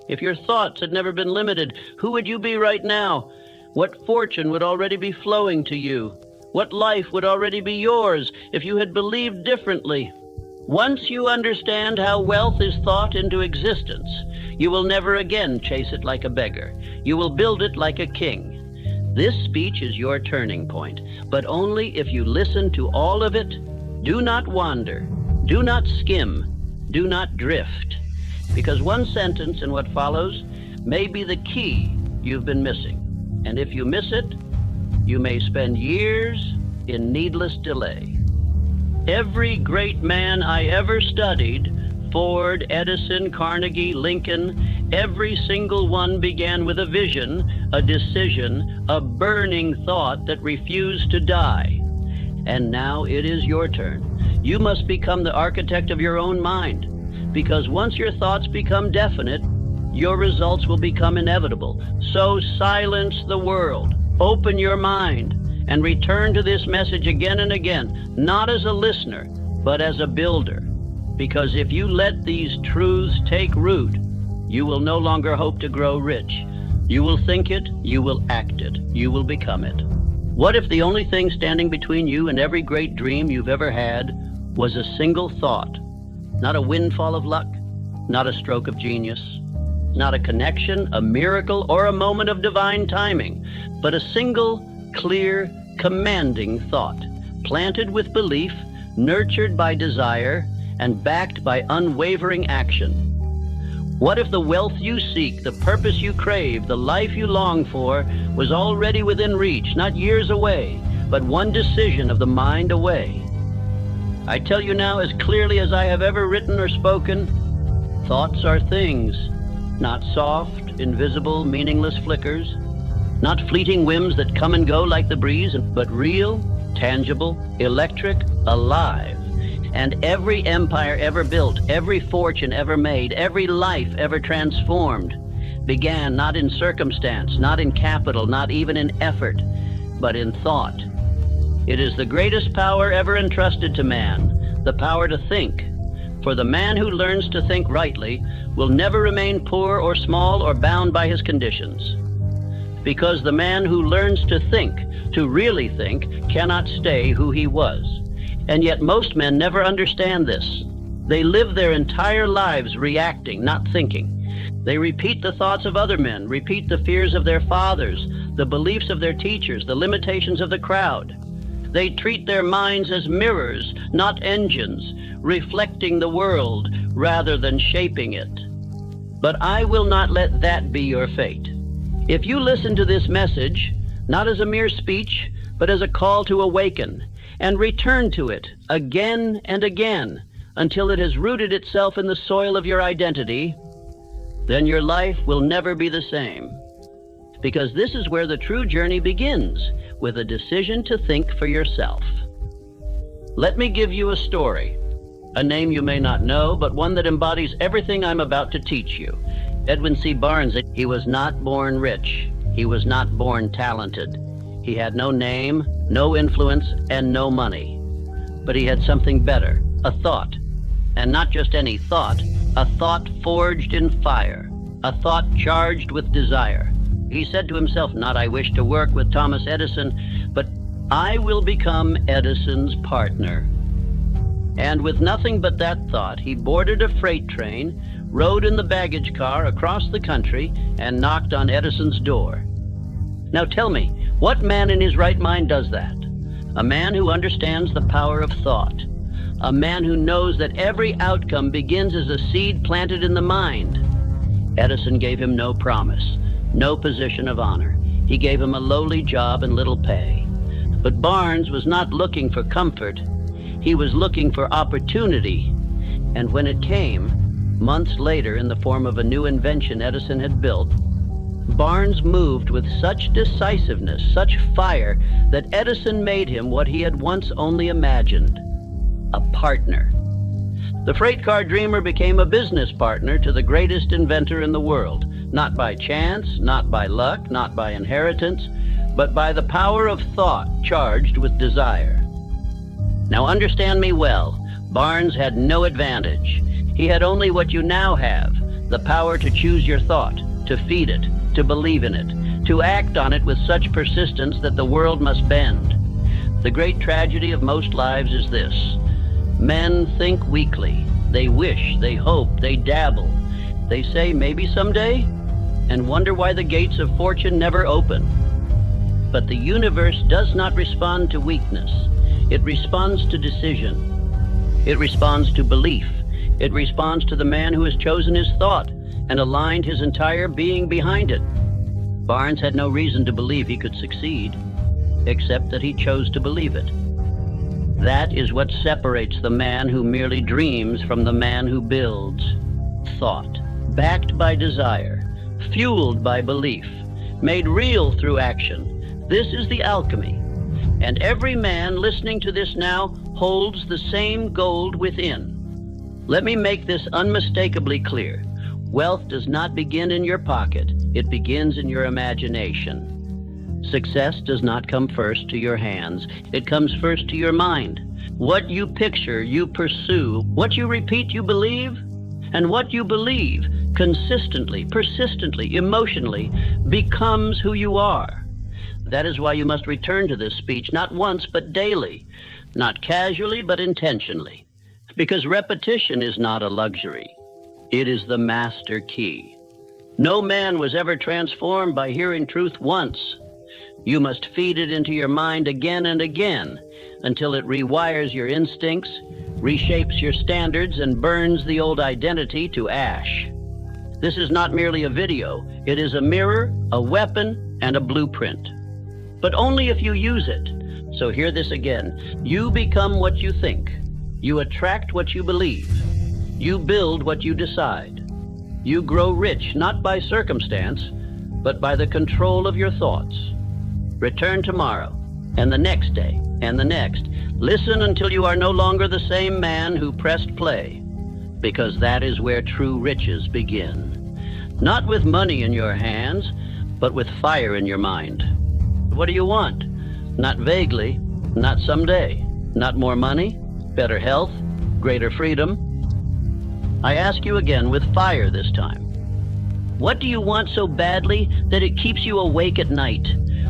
If your thoughts had never been limited, who would you be right now? What fortune would already be flowing to you? What life would already be yours if you had believed differently? Once you understand how wealth is thought into existence, you will never again chase it like a beggar. You will build it like a king. This speech is your turning point, but only if you listen to all of it. Do not wander. Do not skim. Do not drift. Because one sentence in what follows may be the key you've been missing. And if you miss it, you may spend years in needless delay. Every great man I ever studied, Ford, Edison, Carnegie, Lincoln, every single one began with a vision, a decision, a burning thought that refused to die. And now it is your turn. You must become the architect of your own mind, because once your thoughts become definite, your results will become inevitable. So silence the world, open your mind, and return to this message again and again, not as a listener, but as a builder. Because if you let these truths take root, you will no longer hope to grow rich. You will think it, you will act it, you will become it. What if the only thing standing between you and every great dream you've ever had was a single thought? Not a windfall of luck, not a stroke of genius, not a connection, a miracle, or a moment of divine timing, but a single, clear, commanding thought, planted with belief, nurtured by desire, and backed by unwavering action. What if the wealth you seek, the purpose you crave, the life you long for was already within reach, not years away, but one decision of the mind away? I tell you now as clearly as I have ever written or spoken, thoughts are things, not soft, invisible, meaningless flickers, not fleeting whims that come and go like the breeze, but real, tangible, electric, alive. And every empire ever built, every fortune ever made, every life ever transformed began not in circumstance, not in capital, not even in effort, but in thought. It is the greatest power ever entrusted to man, the power to think. For the man who learns to think rightly will never remain poor or small or bound by his conditions. Because the man who learns to think, to really think, cannot stay who he was. And yet most men never understand this. They live their entire lives reacting, not thinking. They repeat the thoughts of other men, repeat the fears of their fathers, the beliefs of their teachers, the limitations of the crowd. They treat their minds as mirrors, not engines, reflecting the world rather than shaping it. But I will not let that be your fate. If you listen to this message, not as a mere speech, but as a call to awaken, and return to it again and again until it has rooted itself in the soil of your identity, then your life will never be the same. Because this is where the true journey begins, with a decision to think for yourself. Let me give you a story, a name you may not know, but one that embodies everything I'm about to teach you. Edwin C. Barnes, he was not born rich. He was not born talented. He had no name, no influence, and no money. But he had something better, a thought. And not just any thought, a thought forged in fire, a thought charged with desire. He said to himself, not I wish to work with Thomas Edison, but I will become Edison's partner. And with nothing but that thought, he boarded a freight train, rode in the baggage car across the country, and knocked on Edison's door. Now tell me, what man in his right mind does that? A man who understands the power of thought. A man who knows that every outcome begins as a seed planted in the mind. Edison gave him no promise, no position of honor. He gave him a lowly job and little pay. But Barnes was not looking for comfort. He was looking for opportunity. And when it came, months later in the form of a new invention Edison had built, Barnes moved with such decisiveness, such fire, that Edison made him what he had once only imagined, a partner. The freight car dreamer became a business partner to the greatest inventor in the world, not by chance, not by luck, not by inheritance, but by the power of thought charged with desire. Now understand me well, Barnes had no advantage. He had only what you now have, the power to choose your thought, to feed it, to believe in it, to act on it with such persistence that the world must bend. The great tragedy of most lives is this: men think weakly. They wish, they hope, they dabble. They say maybe someday, and wonder why the gates of fortune never open. But the universe does not respond to weakness. It responds to decision. It responds to belief. It responds to the man who has chosen his thought and aligned his entire being behind it. Barnes had no reason to believe he could succeed, except that he chose to believe it. That is what separates the man who merely dreams from the man who builds. Thought, backed by desire, fueled by belief, made real through action. This is the alchemy. And every man listening to this now holds the same gold within. Let me make this unmistakably clear. Wealth does not begin in your pocket. It begins in your imagination. Success does not come first to your hands. It comes first to your mind. What you picture, you pursue. What you repeat, you believe. And what you believe, consistently, persistently, emotionally, becomes who you are. That is why you must return to this speech not once, but daily. Not casually, but intentionally. Because repetition is not a luxury. It is the master key. No man was ever transformed by hearing truth once. You must feed it into your mind again and again until it rewires your instincts, reshapes your standards, and burns the old identity to ash. This is not merely a video. It is a mirror, a weapon, and a blueprint. But only if you use it. So hear this again. You become what you think. You attract what you believe. You build what you decide. You grow rich not by circumstance, but by the control of your thoughts. Return tomorrow, and the next day, and the next. Listen until you are no longer the same man who pressed play, because that is where true riches begin. Not with money in your hands, but with fire in your mind. What do you want? Not vaguely, not someday, not more money, better health, greater freedom. I ask you again with fire this time. What do you want so badly that it keeps you awake at night?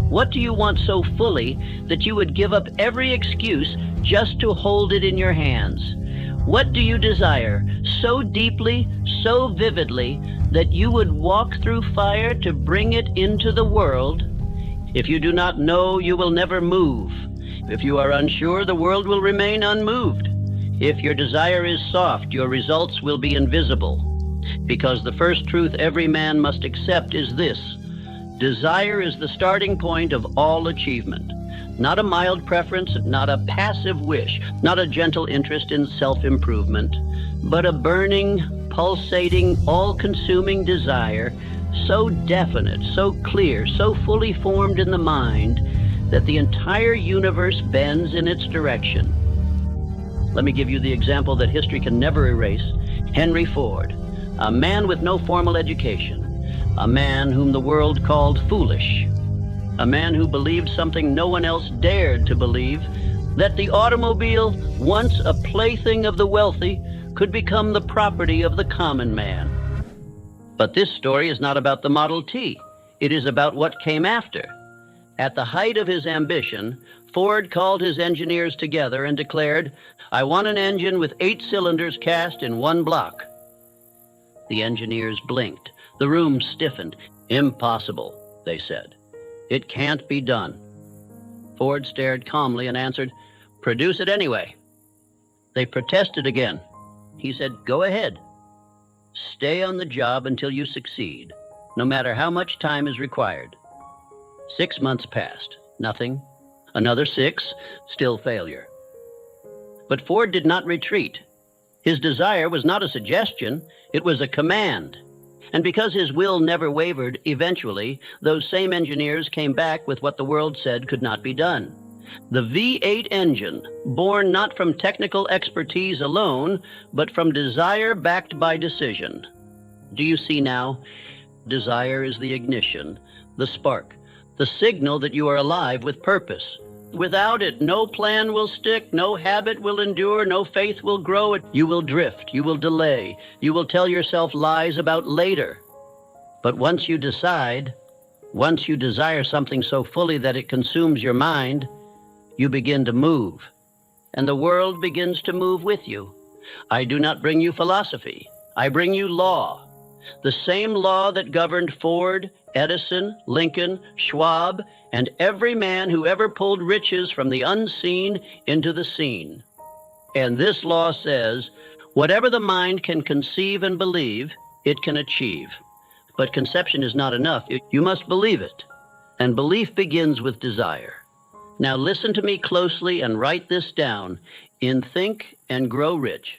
What do you want so fully that you would give up every excuse just to hold it in your hands? What do you desire so deeply, so vividly, that you would walk through fire to bring it into the world? If you do not know, you will never move. If you are unsure, the world will remain unmoved. If your desire is soft, your results will be invisible. Because the first truth every man must accept is this: desire is the starting point of all achievement. Not a mild preference, not a passive wish, not a gentle interest in self-improvement, but a burning, pulsating, all-consuming desire, so definite, so clear, so fully formed in the mind that the entire universe bends in its direction. Let me give you the example that history can never erase. Henry Ford, a man with no formal education, a man whom the world called foolish, a man who believed something no one else dared to believe, that the automobile, once a plaything of the wealthy, could become the property of the common man. But this story is not about the Model T. It is about what came after. At the height of his ambition, Ford called his engineers together and declared, "I want an engine with 8 cylinders cast in one block." The engineers blinked. The room stiffened. "Impossible," they said. "It can't be done." Ford stared calmly and answered, "Produce it anyway." They protested again. He said, "Go ahead. Stay on the job until you succeed, no matter how much time is required." 6 months passed. Nothing. Another 6. Still failure. But Ford did not retreat. His desire was not a suggestion. It was a command. And because his will never wavered, eventually, those same engineers came back with what the world said could not be done. The V8 engine, born not from technical expertise alone, but from desire backed by decision. Do you see now? Desire is the ignition, the spark, the signal that you are alive with purpose, Without it, no plan will stick, no habit will endure, no faith will grow. You will drift, you will delay, you will tell yourself lies about later. But once you decide, once you desire something so fully that it consumes your mind, you begin to move, and the world begins to move with you. I do not bring you philosophy. I bring you law. The same law that governed Ford, Edison, Lincoln, Schwab, and every man who ever pulled riches from the unseen into the seen. And this law says, whatever the mind can conceive and believe, it can achieve. But conception is not enough. You must believe it. And belief begins with desire. Now listen to me closely and write this down. In Think and Grow Rich,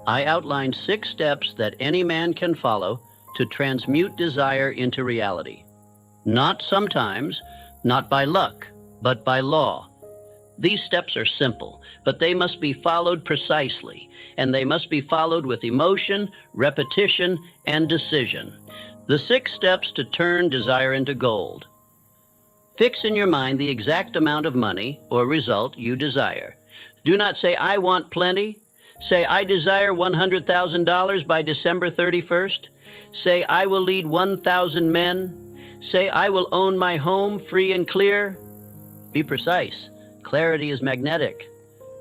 I outline 6 steps that any man can follow to transmute desire into reality. Not sometimes, not by luck, but by law. These steps are simple, but they must be followed precisely, and they must be followed with emotion, repetition, and decision. The 6 steps to turn desire into gold. Fix in your mind the exact amount of money or result you desire. Do not say, I want plenty. Say, I desire $100,000 by December 31st. Say, I will lead 1,000 men. Say, I will own my home free and clear. Be precise. Clarity is magnetic.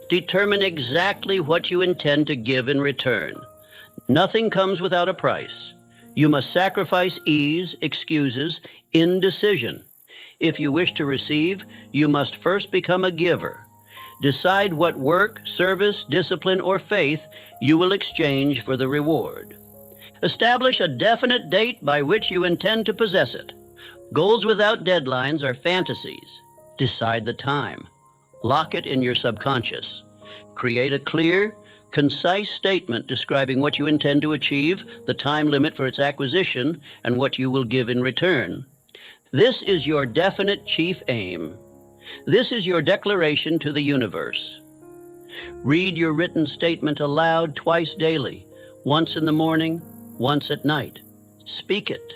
Determine exactly what you intend to give in return. Nothing comes without a price. You must sacrifice ease, excuses, indecision. If you wish to receive, you must first become a giver. Decide what work, service, discipline, or faith you will exchange for the reward. Establish a definite date by which you intend to possess it. Goals without deadlines are fantasies. Decide the time. Lock it in your subconscious. Create a clear, concise statement describing what you intend to achieve, the time limit for its acquisition, and what you will give in return. This is your definite chief aim. This is your declaration to the universe. Read your written statement aloud twice daily, once in the morning, once at night. Speak it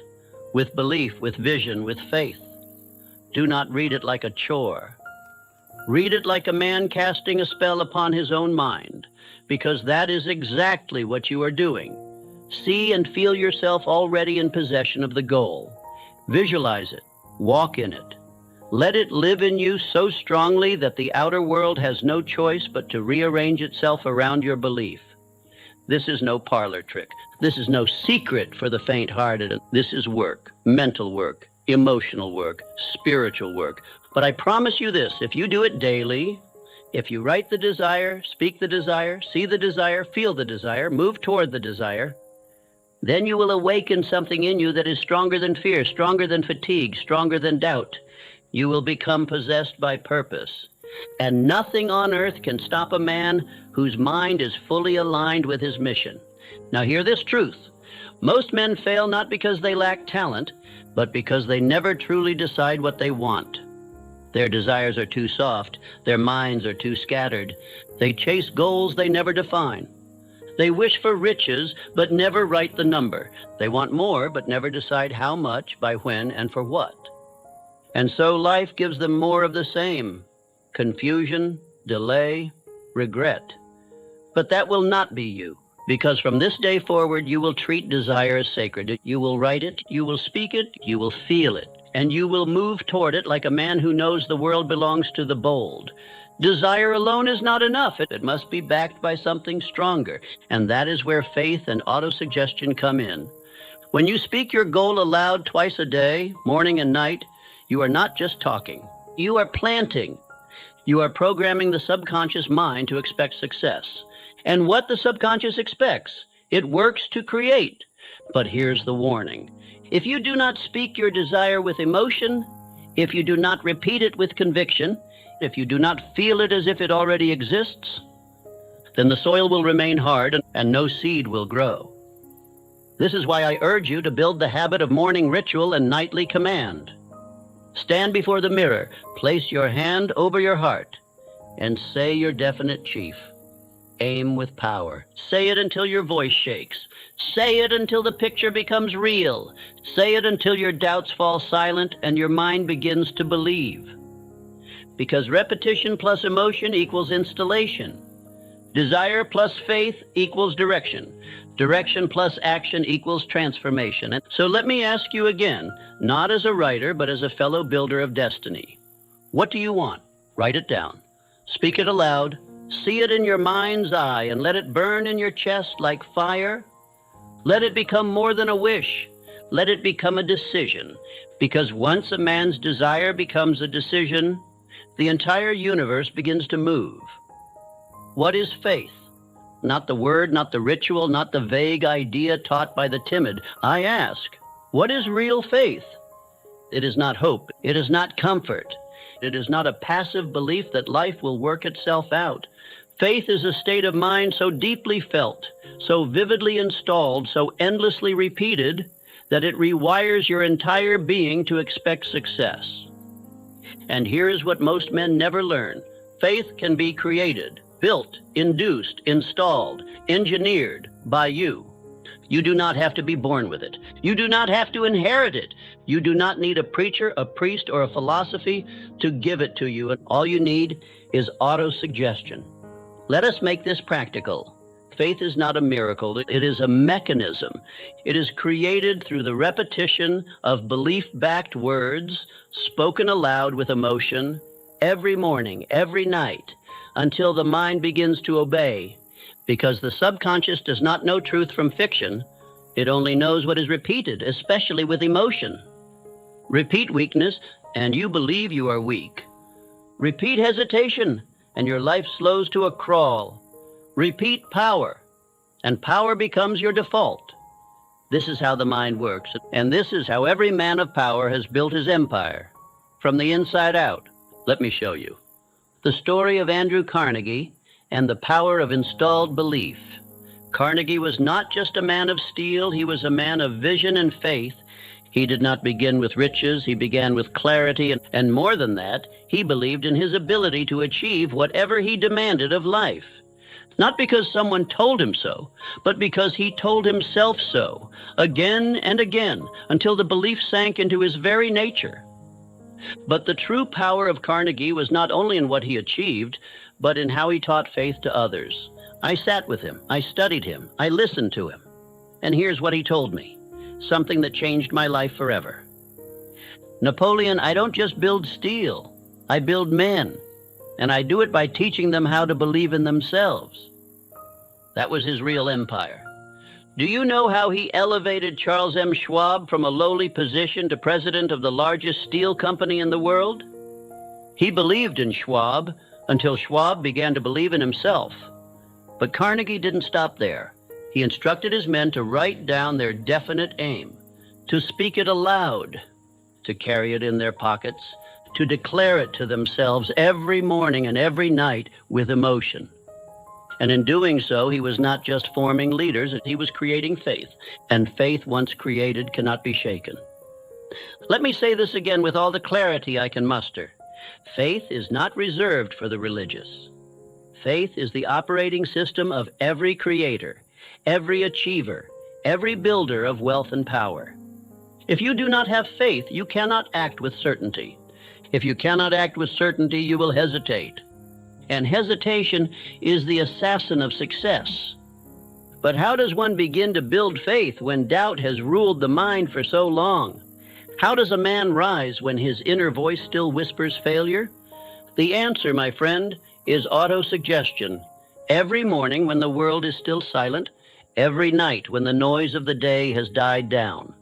with belief, with vision, with faith. Do not read it like a chore. Read it like a man casting a spell upon his own mind, because that is exactly what you are doing. See and feel yourself already in possession of the goal. Visualize it. Walk in it. Let it live in you so strongly that the outer world has no choice but to rearrange itself around your belief. This is no parlor trick. This is no secret for the faint-hearted. This is work, mental work, emotional work, spiritual work. But I promise you this, if you do it daily, if you write the desire, speak the desire, see the desire, feel the desire, move toward the desire, then you will awaken something in you that is stronger than fear, stronger than fatigue, stronger than doubt. You will become possessed by purpose. And nothing on earth can stop a man whose mind is fully aligned with his mission. Now hear this truth. Most men fail not because they lack talent, but because they never truly decide what they want. Their desires are too soft. Their minds are too scattered. They chase goals they never define. They wish for riches, but never write the number. They want more, but never decide how much, by when, and for what. And so life gives them more of the same: confusion, delay, regret. But that will not be you, because from this day forward, you will treat desire as sacred. You will write it, you will speak it, you will feel it, and you will move toward it like a man who knows the world belongs to the bold. Desire alone is not enough. It must be backed by something stronger, and that is where faith and autosuggestion come in. When you speak your goal aloud twice a day, morning and night, you are not just talking. You are planting. You are programming the subconscious mind to expect success. And what the subconscious expects, it works to create. But here's the warning. If you do not speak your desire with emotion, if you do not repeat it with conviction, if you do not feel it as if it already exists, then the soil will remain hard and no seed will grow. This is why I urge you to build the habit of morning ritual and nightly command. Stand before the mirror, place your hand over your heart, and say your definite chief. Aim with power. Say it until your voice shakes. Say it until the picture becomes real. Say it until your doubts fall silent and your mind begins to believe. because repetition plus emotion equals installation. Desire plus faith equals direction. Direction plus action equals transformation. And so let me ask you again, not as a writer, but as a fellow builder of destiny. What do you want? Write it down. Speak it aloud. See it in your mind's eye and let it burn in your chest like fire. Let it become more than a wish. Let it become a decision. Because once a man's desire becomes a decision, the entire universe begins to move. What is faith? Not the word, not the ritual, not the vague idea taught by the timid. I ask, what is real faith? It is not hope. It is not comfort. It is not a passive belief that life will work itself out. Faith is a state of mind so deeply felt, so vividly installed, so endlessly repeated, that it rewires your entire being to expect success. And here is what most men never learn. Faith can be created, built, induced, installed, engineered by you. You do not have to be born with it. You do not have to inherit it. You do not need a preacher, a priest, or a philosophy to give it to you. And all you need is autosuggestion. Let us make this practical. Faith is not a miracle. It is a mechanism. It is created through the repetition of belief-backed words spoken aloud with emotion every morning, every night, until the mind begins to obey. Because the subconscious does not know truth from fiction. It only knows what is repeated, especially with emotion. Repeat weakness, and you believe you are weak. Repeat hesitation, and your life slows to a crawl. Repeat power, and power becomes your default. This is how the mind works, and this is how every man of power has built his empire, from the inside out. Let me show you. The story of Andrew Carnegie and the power of installed belief. Carnegie was not just a man of steel, he was a man of vision and faith. He did not begin with riches, he began with clarity, and more than that, he believed in his ability to achieve whatever he demanded of life. Not because someone told him so, but because he told himself so, again and again, until the belief sank into his very nature. But the true power of Carnegie was not only in what he achieved, but in how he taught faith to others. I sat with him, I studied him, I listened to him. And here's what he told me, something that changed my life forever. Napoleon, I don't just build steel, I build men. And I do it by teaching them how to believe in themselves. That was his real empire. Do you know how he elevated Charles M. Schwab from a lowly position to president of the largest steel company in the world? He believed in Schwab until Schwab began to believe in himself. But Carnegie didn't stop there. He instructed his men to write down their definite aim, to speak it aloud, to carry it in their pockets, to declare it to themselves every morning and every night with emotion. And in doing so, he was not just forming leaders, he was creating faith. And faith, once created, cannot be shaken. Let me say this again with all the clarity I can muster. Faith is not reserved for the religious. Faith is the operating system of every creator, every achiever, every builder of wealth and power. If you do not have faith, you cannot act with certainty. If you cannot act with certainty, you will hesitate. And hesitation is the assassin of success. But how does one begin to build faith when doubt has ruled the mind for so long? How does a man rise when his inner voice still whispers failure? The answer, my friend, is autosuggestion. Every morning when the world is still silent, every night when the noise of the day has died down.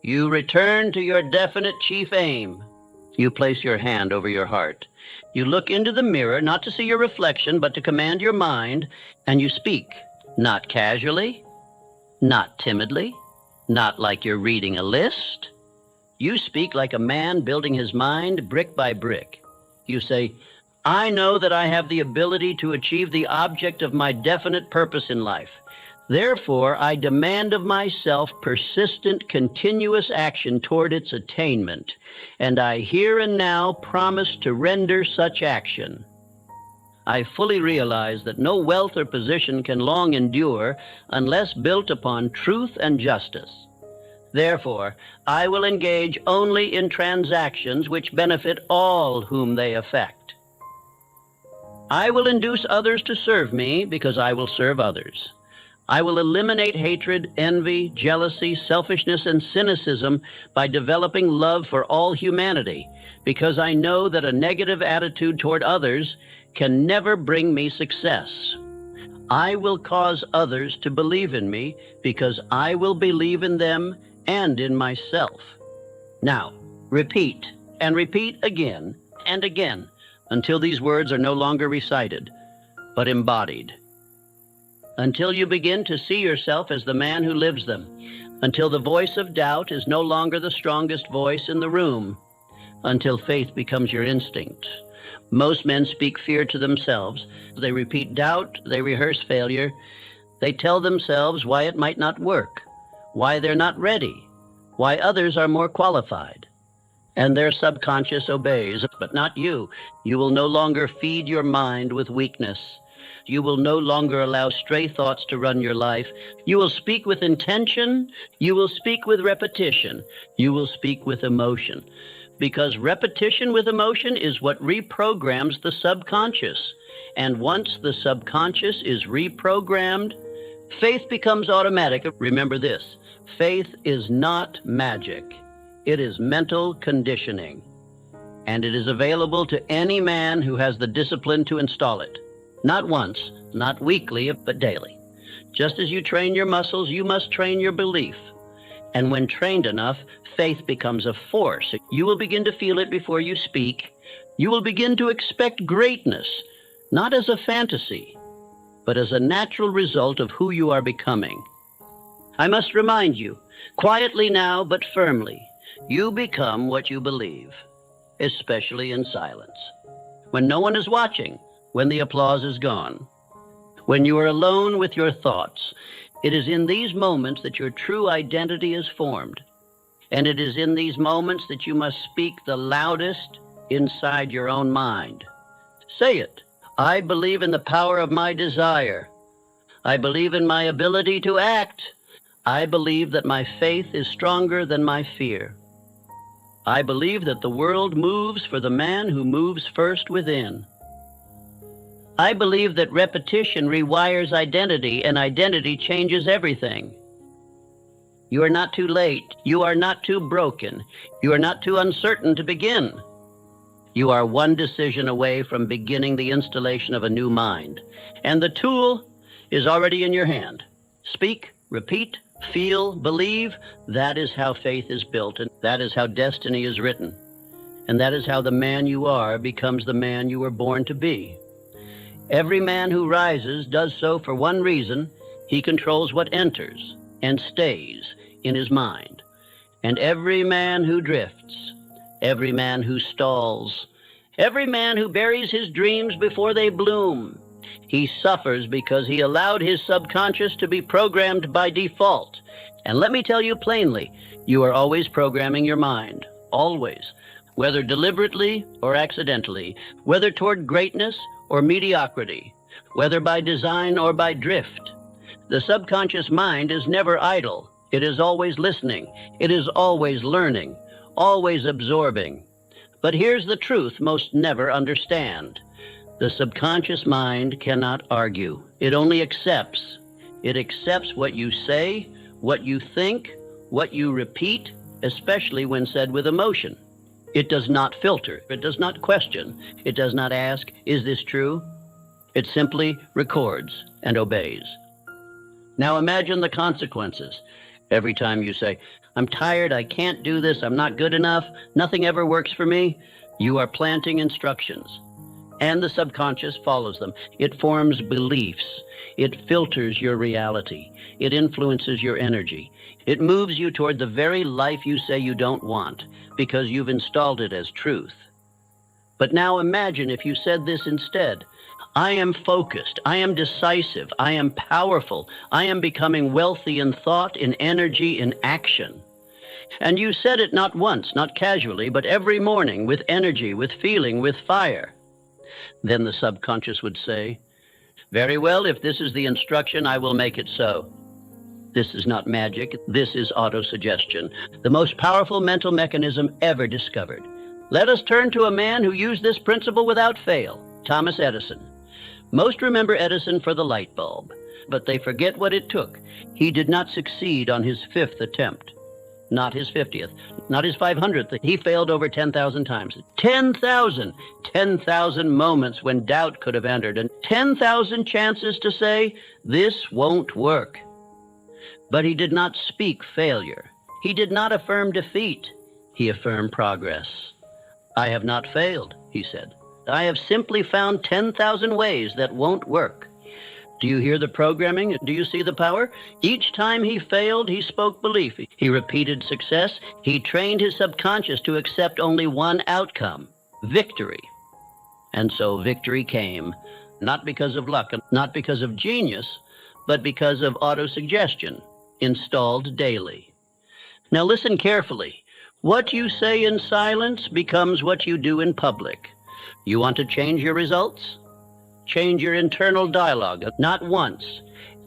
You return to your definite chief aim. You place your hand over your heart. You look into the mirror, not to see your reflection, but to command your mind, and you speak, not casually, not timidly, not like you're reading a list. You speak like a man building his mind brick by brick. You say, I know that I have the ability to achieve the object of my definite purpose in life. Therefore, I demand of myself persistent, continuous action toward its attainment, and I here and now promise to render such action. I fully realize that no wealth or position can long endure unless built upon truth and justice. Therefore, I will engage only in transactions which benefit all whom they affect. I will induce others to serve me because I will serve others. I will eliminate hatred, envy, jealousy, selfishness, and cynicism by developing love for all humanity, because I know that a negative attitude toward others can never bring me success. I will cause others to believe in me because I will believe in them and in myself. Now, repeat and repeat again and again until these words are no longer recited, but embodied. Until you begin to see yourself as the man who lives them. Until the voice of doubt is no longer the strongest voice in the room. Until faith becomes your instinct. Most men speak fear to themselves. They repeat doubt, they rehearse failure. They tell themselves why it might not work, why they're not ready, why others are more qualified. And their subconscious obeys, but not you. You will no longer feed your mind with weakness. You will no longer allow stray thoughts to run your life. You will speak with intention. You will speak with repetition. You will speak with emotion. Because repetition with emotion is what reprograms the subconscious. And once the subconscious is reprogrammed, faith becomes automatic. Remember this, faith is not magic. It is mental conditioning. And it is available to any man who has the discipline to install it. Not once, not weekly, but daily. Just as you train your muscles, you must train your belief. And when trained enough, faith becomes a force. You will begin to feel it before you speak. You will begin to expect greatness, not as a fantasy, but as a natural result of who you are becoming. I must remind you, quietly now but firmly, you become what you believe, especially in silence. When no one is watching, when the applause is gone, when you are alone with your thoughts, it is in these moments that your true identity is formed. And it is in these moments that you must speak the loudest inside your own mind. Say it. I believe in the power of my desire. I believe in my ability to act. I believe that my faith is stronger than my fear. I believe that the world moves for the man who moves first within. I believe that repetition rewires identity, and identity changes everything. You are not too late. You are not too broken. You are not too uncertain to begin. You are one decision away from beginning the installation of a new mind. And the tool is already in your hand. Speak, repeat, feel, believe. That is how faith is built, and that is how destiny is written. And that is how the man you are becomes the man you were born to be. Every man who rises does so for one reason. He controls what enters and stays in his mind. And every man who drifts, every man who stalls, every man who buries his dreams before they bloom, he suffers because he allowed his subconscious to be programmed by default. And let me tell you plainly, you are always programming your mind, always, whether deliberately or accidentally, whether toward greatness or mediocrity, whether by design or by drift. The subconscious mind is never idle. It is always listening. It is always learning, always absorbing. But here's the truth most never understand. The subconscious mind cannot argue. It only accepts. It accepts what you say, what you think, what you repeat, especially when said with emotion. It does not filter. It does not question. It does not ask, is this true? It simply records and obeys. Now imagine the consequences. Every time you say, I'm tired, I can't do this, I'm not good enough, nothing ever works for me, you are planting instructions. And the subconscious follows them. It forms beliefs. It filters your reality. It influences your energy. It moves you toward the very life you say you don't want, because you've installed it as truth. But now imagine if you said this instead. I am focused. I am decisive. I am powerful. I am becoming wealthy in thought, in energy, in action. And you said it not once, not casually, but every morning with energy, with feeling, with fire. Then the subconscious would say, very well, if this is the instruction, I will make it so. This is not magic. This is autosuggestion, the most powerful mental mechanism ever discovered. Let us turn to a man who used this principle without fail, Thomas Edison. Most remember Edison for the light bulb, but they forget what it took. He did not succeed on his 5th attempt. Not his 50th, not his 500th. He failed over 10,000 times. 10,000! 10,000 moments when doubt could have entered, and 10,000 chances to say, this won't work. But he did not speak failure. He did not affirm defeat. He affirmed progress. I have not failed, he said. I have simply found 10,000 ways that won't work. Do you hear the programming? Do you see the power? Each time he failed, he spoke belief. He repeated success. He trained his subconscious to accept only one outcome, victory. And so victory came, not because of luck, not because of genius, but because of autosuggestion, installed daily. Now listen carefully. What you say in silence becomes what you do in public. You want to change your results? Change your internal dialogue, not once,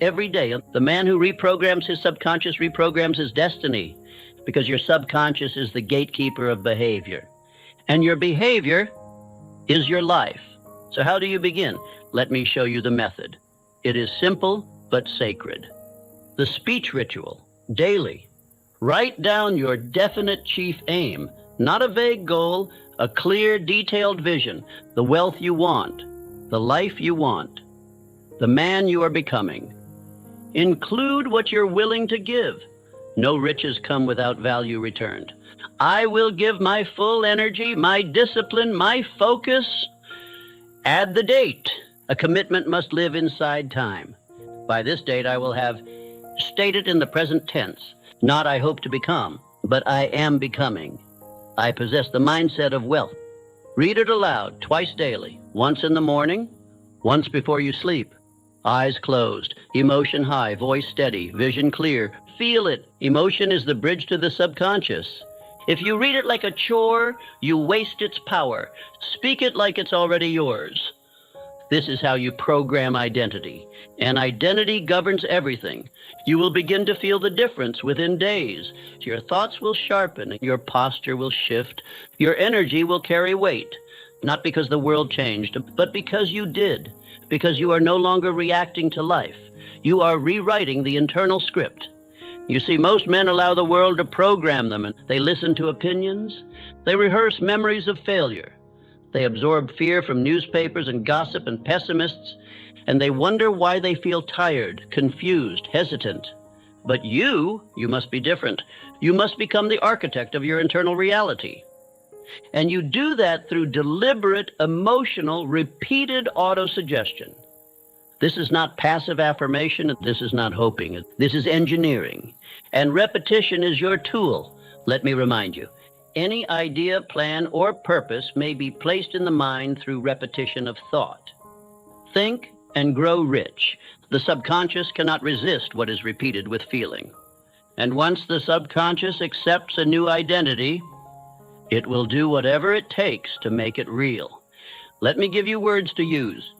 every day. The man who reprograms his subconscious reprograms his destiny, because your subconscious is the gatekeeper of behavior. And your behavior is your life. So how do you begin? Let me show you the method. It is simple but sacred. The speech ritual, daily. Write down your definite chief aim, not a vague goal, a clear, detailed vision, the wealth you want, the life you want, the man you are becoming. Include what you're willing to give. No riches come without value returned. I will give my full energy, my discipline, my focus. Add the date. A commitment must live inside time. By this date, I will have stated in the present tense, not I hope to become, but I am becoming. I possess the mindset of wealth. Read it aloud twice daily, once in the morning, once before you sleep. Eyes closed, emotion high, voice steady, vision clear. Feel it. Emotion is the bridge to the subconscious. If you read it like a chore, you waste its power. Speak it like it's already yours. This is how you program identity. And identity governs everything. You will begin to feel the difference within days. Your thoughts will sharpen, your posture will shift, your energy will carry weight. Not because the world changed, but because you did. Because you are no longer reacting to life. You are rewriting the internal script. You see, most men allow the world to program them, and they listen to opinions. They rehearse memories of failure. They absorb fear from newspapers and gossip and pessimists, and they wonder why they feel tired, confused, hesitant. But you must be different. You must become the architect of your internal reality. And you do that through deliberate, emotional, repeated autosuggestion. This is not passive affirmation. This is not hoping. This is engineering. And repetition is your tool. Let me remind you. Any idea, plan, or purpose may be placed in the mind through repetition of thought. Think and grow rich. The subconscious cannot resist what is repeated with feeling. And once the subconscious accepts a new identity, it will do whatever it takes to make it real. Let me give you words to use.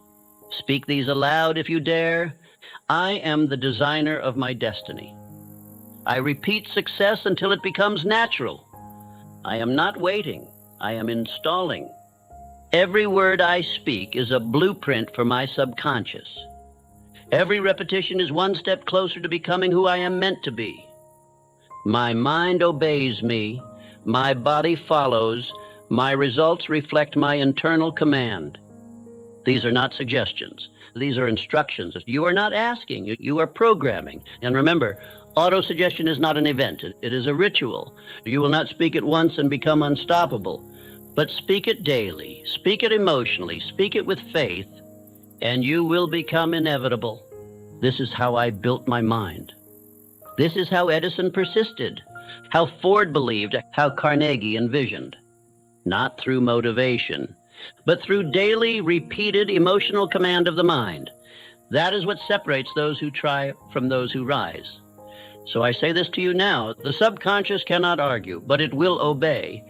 Speak these aloud if you dare. I am the designer of my destiny. I repeat success until it becomes natural. I am not waiting. I am installing. Every word I speak is a blueprint for my subconscious. Every repetition is one step closer to becoming who I am meant to be. My mind obeys me. My body follows. My results reflect my internal command. These are not suggestions. These are instructions. You are not asking. You are programming. And remember, autosuggestion is not an event. It is a ritual. You will not speak it once and become unstoppable, but speak it daily. Speak it emotionally. Speak it with faith, and you will become inevitable. This is how I built my mind. This is how Edison persisted, how Ford believed, how Carnegie envisioned. Not through motivation, but through daily, repeated emotional command of the mind. That is what separates those who try from those who rise. So I say this to you now. The subconscious cannot argue, but it will obey.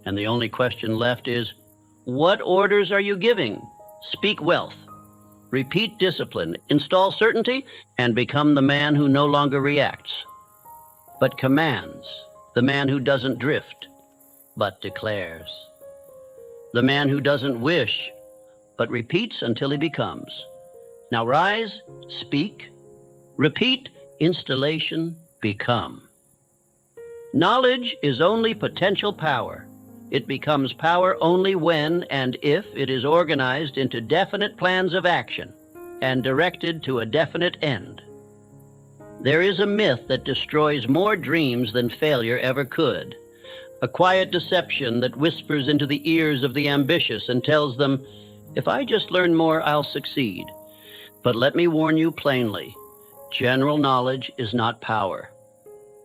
And the only question left is, what orders are you giving? Speak wealth. Repeat discipline, install certainty, and become the man who no longer reacts, but commands, the man who doesn't drift, but declares, the man who doesn't wish, but repeats until he becomes. Now rise, speak, repeat, installation, become. Knowledge is only potential power. It becomes power only when and if it is organized into definite plans of action and directed to a definite end. There is a myth that destroys more dreams than failure ever could. A quiet deception that whispers into the ears of the ambitious and tells them, if I just learn more, I'll succeed. But let me warn you plainly, general knowledge is not power.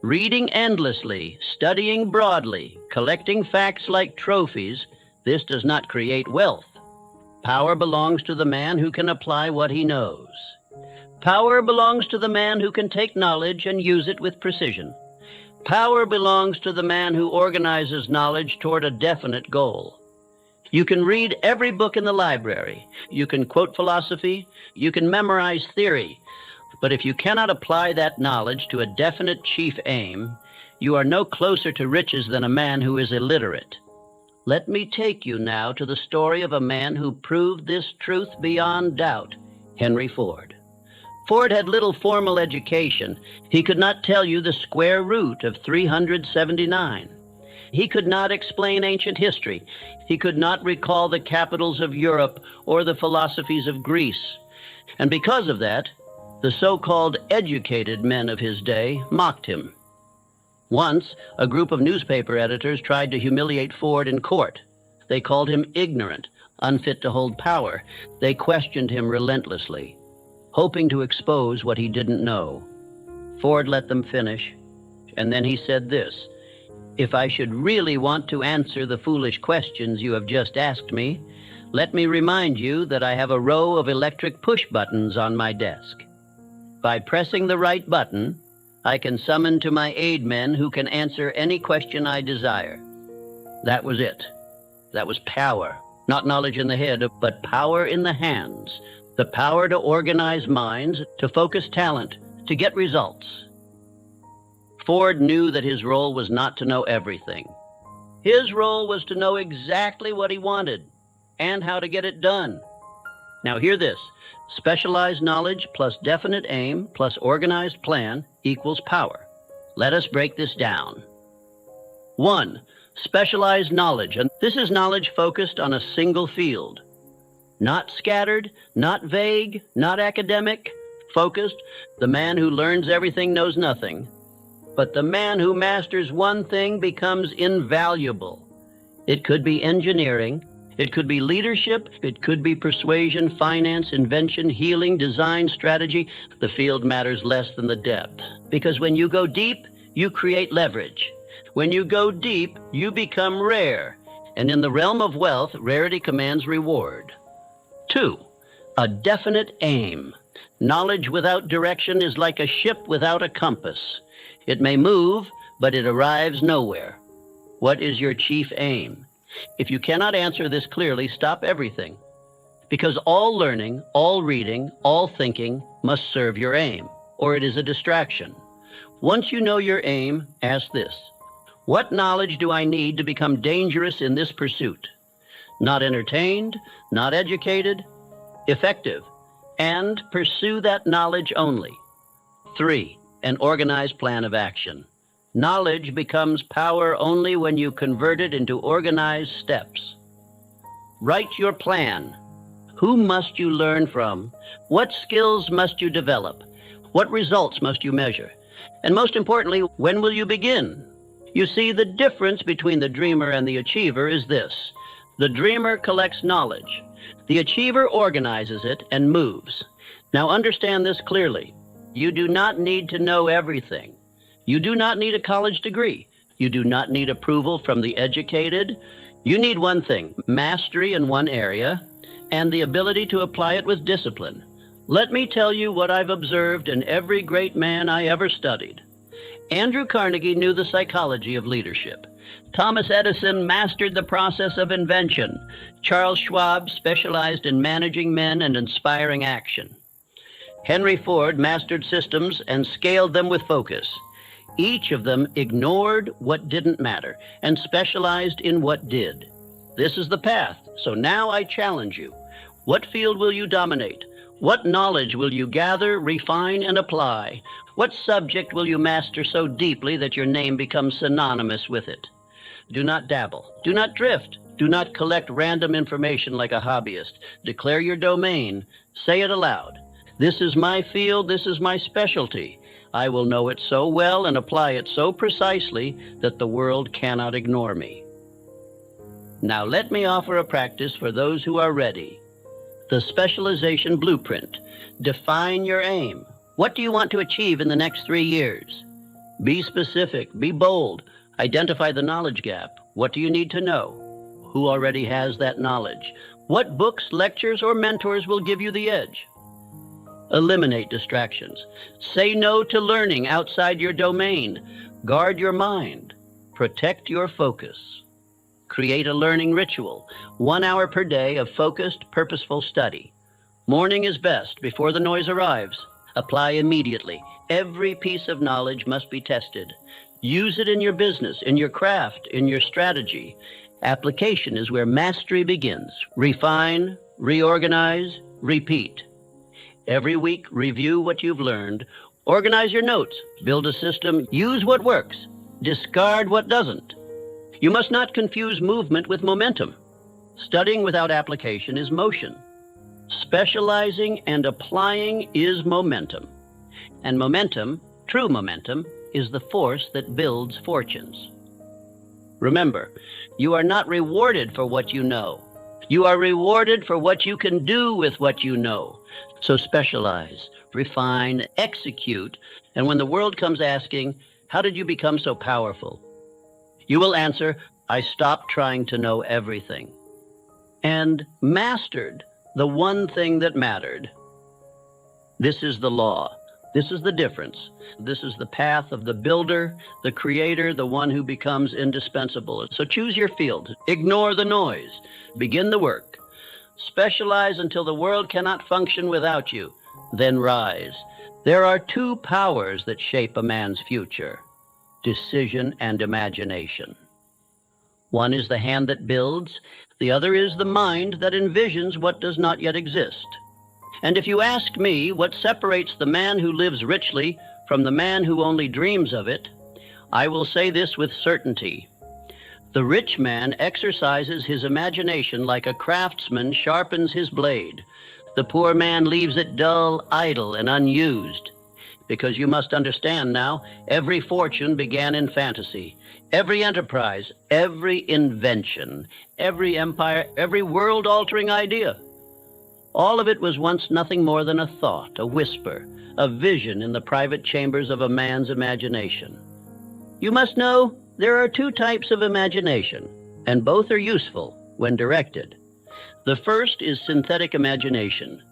Reading endlessly, studying broadly, collecting facts like trophies, this does not create wealth. Power belongs to the man who can apply what he knows. Power belongs to the man who can take knowledge and use it with precision. Power belongs to the man who organizes knowledge toward a definite goal. You can read every book in the library. You can quote philosophy. You can memorize theory. But if you cannot apply that knowledge to a definite chief aim, you are no closer to riches than a man who is illiterate. Let me take you now to the story of a man who proved this truth beyond doubt, Henry Ford. Ford had little formal education. He could not tell you the square root of 379. He could not explain ancient history. He could not recall the capitals of Europe or the philosophies of Greece. And because of that, the so-called educated men of his day mocked him. Once, a group of newspaper editors tried to humiliate Ford in court. They called him ignorant, unfit to hold power. They questioned him relentlessly, hoping to expose what he didn't know. Ford let them finish, and then he said this, if I should really want to answer the foolish questions you have just asked me, let me remind you that I have a row of electric push buttons on my desk. By pressing the right button, I can summon to my aid men who can answer any question I desire. That was it. That was power. Not knowledge in the head, but power in the hands. The power to organize minds, to focus talent, to get results. Ford knew that his role was not to know everything. His role was to know exactly what he wanted and how to get it done. Now hear this. Specialized knowledge plus definite aim plus organized plan equals power. Let us break this down. 1. Specialized knowledge. And this is knowledge focused on a single field. Not scattered, not vague, not academic, focused. The man who learns everything knows nothing. But the man who masters one thing becomes invaluable. It could be engineering. It could be leadership, it could be persuasion, finance, invention, healing, design, strategy. The field matters less than the depth. Because when you go deep, you create leverage. When you go deep, you become rare. And in the realm of wealth, rarity commands reward. 2, a definite aim. Knowledge without direction is like a ship without a compass. It may move, but it arrives nowhere. What is your chief aim? If you cannot answer this clearly, stop everything. Because all learning, all reading, all thinking must serve your aim, or it is a distraction. Once you know your aim, ask this. What knowledge do I need to become dangerous in this pursuit? Not entertained, not educated, effective, and pursue that knowledge only. 3, an organized plan of action. Knowledge becomes power only when you convert it into organized steps. Write your plan. Who must you learn from? What skills must you develop? What results must you measure? And most importantly, when will you begin? You see, the difference between the dreamer and the achiever is this. The dreamer collects knowledge. The achiever organizes it and moves. Now understand this clearly. You do not need to know everything. You do not need a college degree. You do not need approval from the educated. You need one thing, mastery in one area, and the ability to apply it with discipline. Let me tell you what I've observed in every great man I ever studied. Andrew Carnegie knew the psychology of leadership. Thomas Edison mastered the process of invention. Charles Schwab specialized in managing men and inspiring action. Henry Ford mastered systems and scaled them with focus. Each of them ignored what didn't matter and specialized in what did. This is the path. So now I challenge you. What field will you dominate? What knowledge will you gather, refine, and apply? What subject will you master so deeply that your name becomes synonymous with it? Do not dabble. Do not drift. Do not collect random information like a hobbyist. Declare your domain. Say it aloud. This is my field. This is my specialty. I will know it so well and apply it so precisely that the world cannot ignore me. Now let me offer a practice for those who are ready. The specialization blueprint. Define your aim. What do you want to achieve in the next 3 years? Be specific. Be bold. Identify the knowledge gap. What do you need to know? Who already has that knowledge? What books, lectures, or mentors will give you the edge? Eliminate distractions. Say no to learning outside your domain. Guard your mind. Protect your focus. Create a learning ritual. 1 hour per day of focused, purposeful study. Morning is best before the noise arrives. Apply immediately. Every piece of knowledge must be tested. Use it in your business, in your craft, in your strategy. Application is where mastery begins. Refine, reorganize, repeat. Every week, review what you've learned. Organize your notes. Build a system. Use what works. Discard what doesn't. You must not confuse movement with momentum. Studying without application is motion. Specializing and applying is momentum. And momentum, true momentum, is the force that builds fortunes. Remember, you are not rewarded for what you know. You are rewarded for what you can do with what you know. So specialize, refine, execute, and when the world comes asking, how did you become so powerful? You will answer, I stopped trying to know everything and mastered the one thing that mattered. This is the law. This is the difference. This is the path of the builder, the creator, the one who becomes indispensable. So choose your field. Ignore the noise. Begin the work. Specialize until the world cannot function without you. Then rise. There are 2 powers that shape a man's future: decision and imagination. One is the hand that builds. The other is the mind that envisions what does not yet exist. And if you ask me what separates the man who lives richly from the man who only dreams of it, I will say this with certainty. The rich man exercises his imagination like a craftsman sharpens his blade. The poor man leaves it dull, idle, and unused. Because you must understand now, every fortune began in fantasy. Every enterprise, every invention, every empire, every world-altering idea. All of it was once nothing more than a thought, a whisper, a vision in the private chambers of a man's imagination. You must know there are 2 types of imagination, and both are useful when directed. The first is synthetic imagination.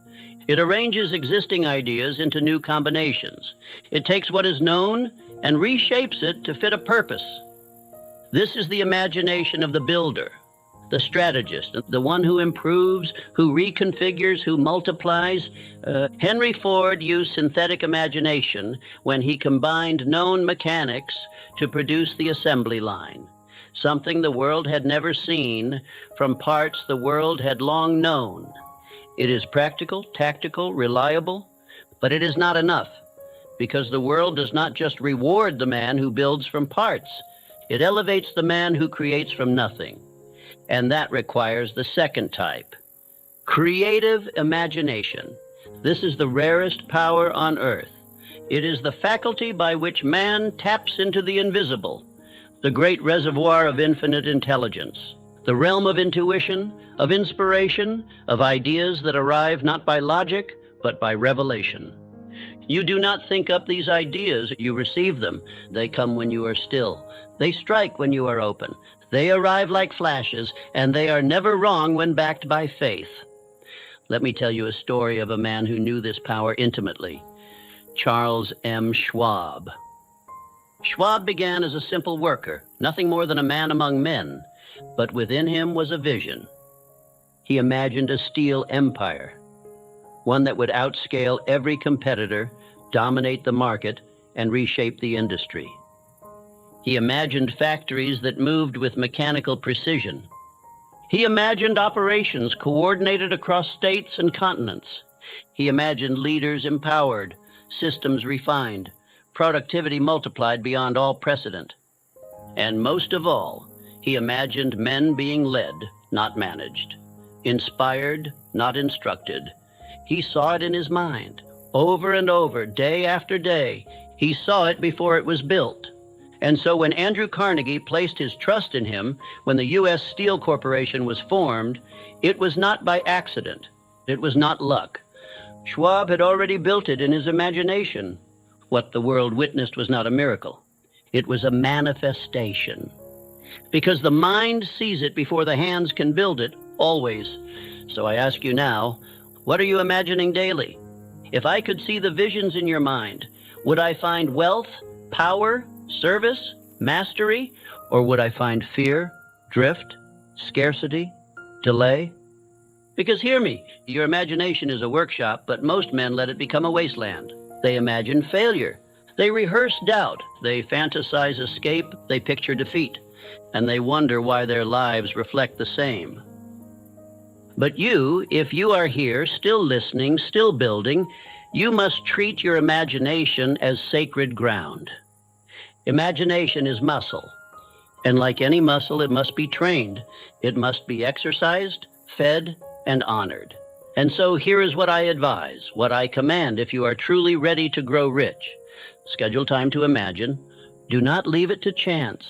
It arranges existing ideas into new combinations. It takes what is known and reshapes it to fit a purpose. This is the imagination of the builder, the strategist, the one who improves, who reconfigures, who multiplies. Henry Ford used synthetic imagination when he combined known mechanics to produce the assembly line, something the world had never seen from parts the world had long known. It is practical, tactical, reliable, but it is not enough, because the world does not just reward the man who builds from parts. It elevates the man who creates from nothing. And that requires the second type, creative imagination. This is the rarest power on earth. It is the faculty by which man taps into the invisible, the great reservoir of infinite intelligence, the realm of intuition, of inspiration, of ideas that arrive not by logic, but by revelation. You do not think up these ideas, you receive them. They come when you are still. They strike when you are open. They arrive like flashes, and they are never wrong when backed by faith. Let me tell you a story of a man who knew this power intimately. Charles M. Schwab. Schwab began as a simple worker, nothing more than a man among men, but within him was a vision. He imagined a steel empire, one that would outscale every competitor, dominate the market, and reshape the industry. He imagined factories that moved with mechanical precision. He imagined operations coordinated across states and continents. He imagined leaders empowered, systems refined, productivity multiplied beyond all precedent. And most of all, he imagined men being led, not managed, inspired, not instructed. He saw it in his mind, over and over, day after day. He saw it before it was built. And so when Andrew Carnegie placed his trust in him, when the U.S. Steel Corporation was formed, it was not by accident. It was not luck. Schwab had already built it in his imagination. What the world witnessed was not a miracle. It was a manifestation. Because the mind sees it before the hands can build it, always. So I ask you now, what are you imagining daily? If I could see the visions in your mind, would I find wealth, power, service, mastery, or would I find fear, drift, scarcity, delay? Because hear me, your imagination is a workshop, but most men let it become a wasteland. They imagine failure. They rehearse doubt. They fantasize escape. They picture defeat. And they wonder why their lives reflect the same. But you, if you are here, still listening, still building, you must treat your imagination as sacred ground. Imagination is muscle. And like any muscle, it must be trained. It must be exercised, fed, and honored. And so here is what I advise, what I command if you are truly ready to grow rich. Schedule time to imagine. Do not leave it to chance.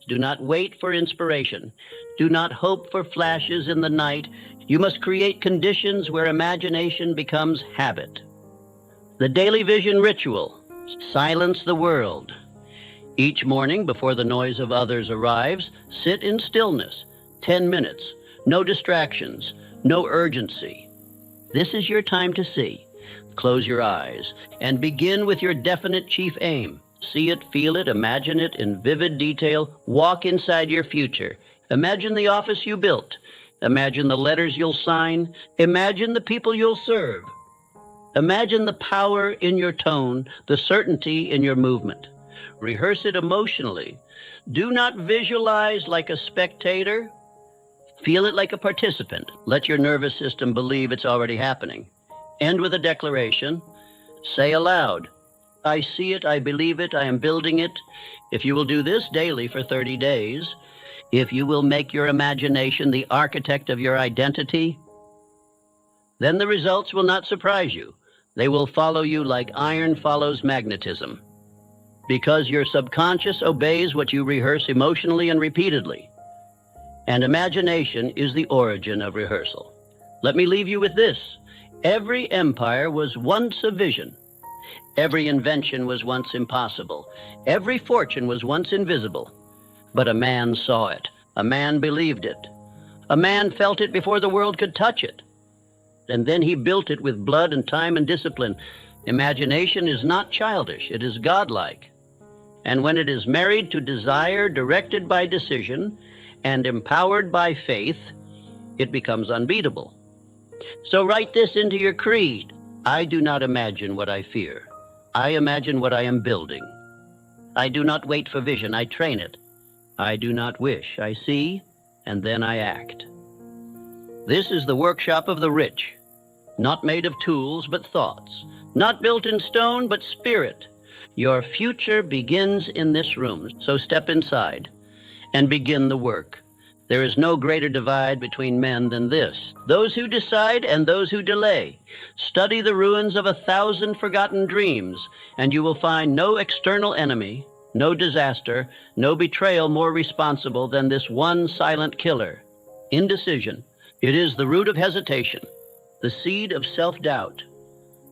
Do not wait for inspiration. Do not hope for flashes in the night. You must create conditions where imagination becomes habit. The daily vision ritual. Silence the world. Each morning, before the noise of others arrives, sit in stillness. 10 minutes. No distractions. No urgency. This is your time to see. Close your eyes and begin with your definite chief aim. See it, feel it, imagine it in vivid detail. Walk inside your future. Imagine the office you built. Imagine the letters you'll sign. Imagine the people you'll serve. Imagine the power in your tone, the certainty in your movement. Rehearse it emotionally. Do not visualize like a spectator. Feel it like a participant. Let your nervous system believe it's already happening. End with a declaration. Say aloud, I see it, I believe it, I am building it. If you will do this daily for 30 days, if you will make your imagination the architect of your identity, then the results will not surprise you. They will follow you like iron follows magnetism. Because your subconscious obeys what you rehearse emotionally and repeatedly. And imagination is the origin of rehearsal. Let me leave you with this. Every empire was once a vision. Every invention was once impossible. Every fortune was once invisible. But a man saw it. A man believed it. A man felt it before the world could touch it. And then he built it with blood and time and discipline. Imagination is not childish. It is godlike. And when it is married to desire, directed by decision, and empowered by faith, it becomes unbeatable. So write this into your creed. I do not imagine what I fear. I imagine what I am building. I do not wait for vision, I train it. I do not wish, I see, and then I act. This is the workshop of the rich, not made of tools but thoughts, not built in stone but spirit. Your future begins in this room, so step inside and begin the work. There is no greater divide between men than this. Those who decide and those who delay. Study the ruins of 1,000 forgotten dreams, and you will find no external enemy, no disaster, no betrayal more responsible than this one silent killer, indecision. It is the root of hesitation, the seed of self-doubt,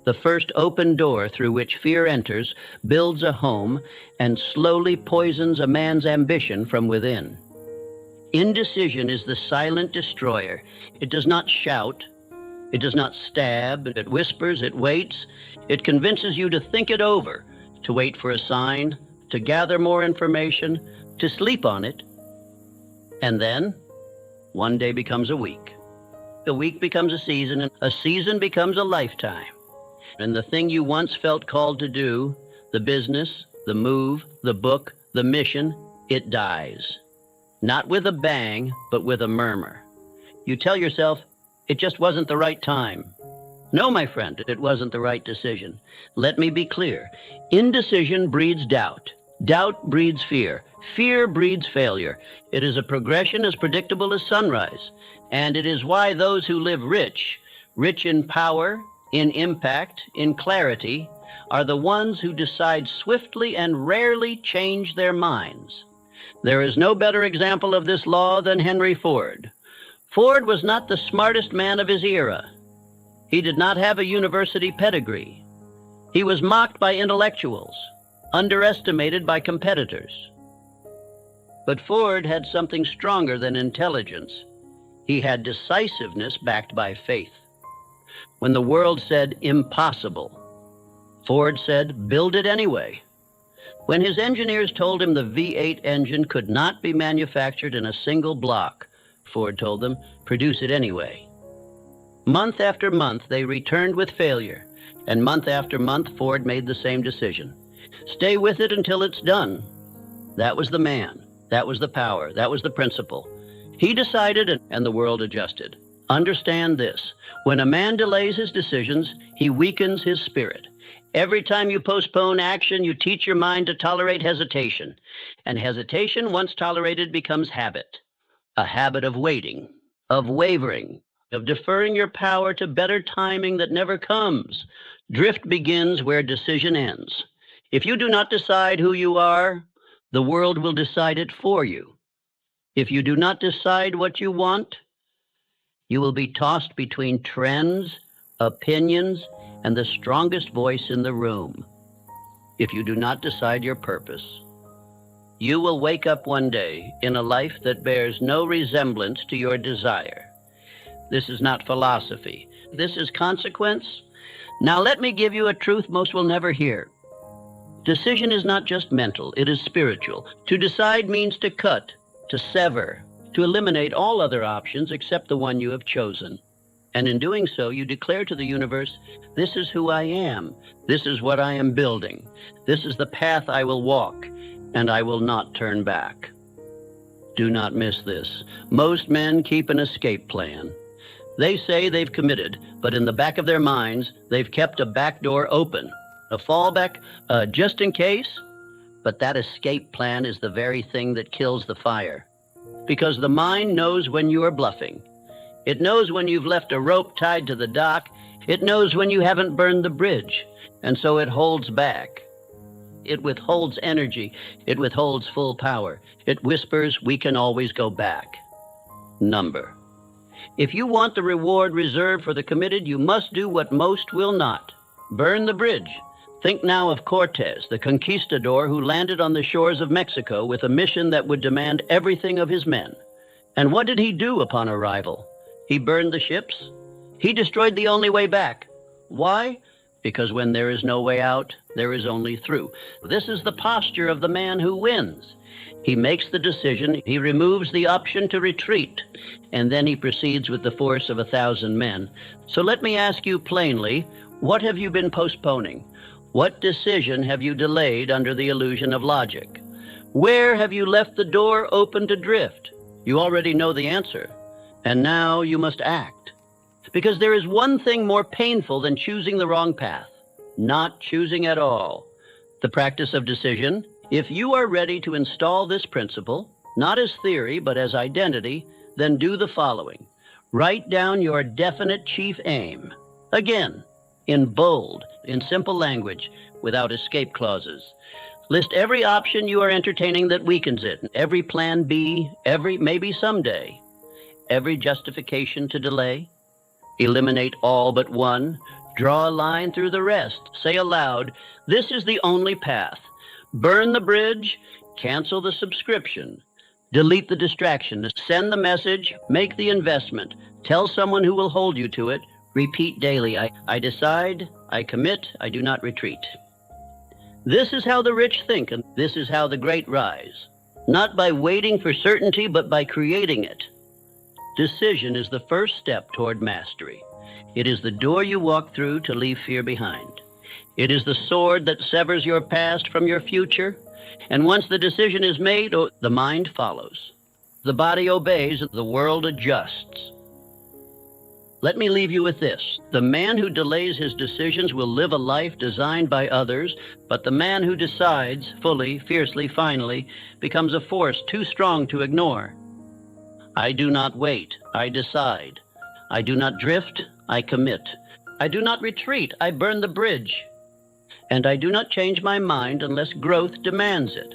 the first open door through which fear enters, builds a home, and slowly poisons a man's ambition from within. Indecision is the silent destroyer. It does not shout. It does not stab. It whispers. It waits. It convinces you to think it over, to wait for a sign, to gather more information, to sleep on it. And then, one day becomes a week. A week becomes a season, and a season becomes a lifetime. And the thing you once felt called to do, the business, the move, the book, the mission, it dies. Not with a bang, but with a murmur. You tell yourself, it just wasn't the right time. No, my friend, it wasn't the right decision. Let me be clear. Indecision breeds doubt. Doubt breeds fear. Fear breeds failure. It is a progression as predictable as sunrise. And it is why those who live rich in power, in impact, in clarity, are the ones who decide swiftly and rarely change their minds. There is no better example of this law than Henry Ford. Ford was not the smartest man of his era. He did not have a university pedigree. He was mocked by intellectuals, underestimated by competitors. But Ford had something stronger than intelligence. He had decisiveness backed by faith. When the world said impossible, Ford said, build it anyway. When his engineers told him the V8 engine could not be manufactured in a single block, Ford told them, produce it anyway. Month after month, they returned with failure, and month after month, Ford made the same decision. Stay with it until it's done. That was the man. That was the power. That was the principle. He decided, and the world adjusted. Understand this. When a man delays his decisions, he weakens his spirit. Every time you postpone action, you teach your mind to tolerate hesitation. And hesitation, once tolerated, becomes habit. A habit of waiting, of wavering, of deferring your power to better timing that never comes. Drift begins where decision ends. If you do not decide who you are, the world will decide it for you. If you do not decide what you want, you will be tossed between trends, opinions, and the strongest voice in the room. If you do not decide your purpose, you will wake up one day in a life that bears no resemblance to your desire. This is not philosophy. This is consequence. Now let me give you a truth most will never hear. Decision is not just mental, it is spiritual. To decide means to cut, to sever, to eliminate all other options except the one you have chosen. And in doing so, you declare to the universe, this is who I am. This is what I am building. This is the path I will walk, and I will not turn back. Do not miss this. Most men keep an escape plan. They say they've committed, but in the back of their minds, they've kept a back door open, a fallback, just in case. But that escape plan is the very thing that kills the fire. Because the mind knows when you are bluffing. It knows when you've left a rope tied to the dock. It knows when you haven't burned the bridge. And so it holds back. It withholds energy. It withholds full power. It whispers, we can always go back. Number. If you want the reward reserved for the committed, you must do what most will not. Burn the bridge. Think now of Cortez, the conquistador who landed on the shores of Mexico with a mission that would demand everything of his men. And what did he do upon arrival? He burned the ships. He destroyed the only way back. Why? Because when there is no way out, there is only through. This is the posture of the man who wins. He makes the decision, he removes the option to retreat, and then he proceeds with the force of 1,000 men. So let me ask you plainly, what have you been postponing? What decision have you delayed under the illusion of logic? Where have you left the door open to drift? You already know the answer, and now you must act. Because there is one thing more painful than choosing the wrong path, not choosing at all. The practice of decision. If you are ready to install this principle, not as theory, but as identity, then do the following. Write down your definite chief aim. Again, in bold, in simple language, without escape clauses. List every option you are entertaining that weakens it, every plan B, every maybe someday, every justification to delay. Eliminate all but one. Draw a line through the rest. Say aloud, this is the only path. Burn the bridge, cancel the subscription, delete the distraction, send the message, make the investment, tell someone who will hold you to it, repeat daily, I decide, I commit, I do not retreat. This is how the rich think, and this is how the great rise. Not by waiting for certainty, but by creating it. Decision is the first step toward mastery. It is the door you walk through to leave fear behind. It is the sword that severs your past from your future. And once the decision is made, the mind follows. The body obeys, the world adjusts. Let me leave you with this. The man who delays his decisions will live a life designed by others, but the man who decides fully, fiercely, finally, becomes a force too strong to ignore. I do not wait, I decide. I do not drift, I commit. I do not retreat, I burn the bridge. And I do not change my mind unless growth demands it.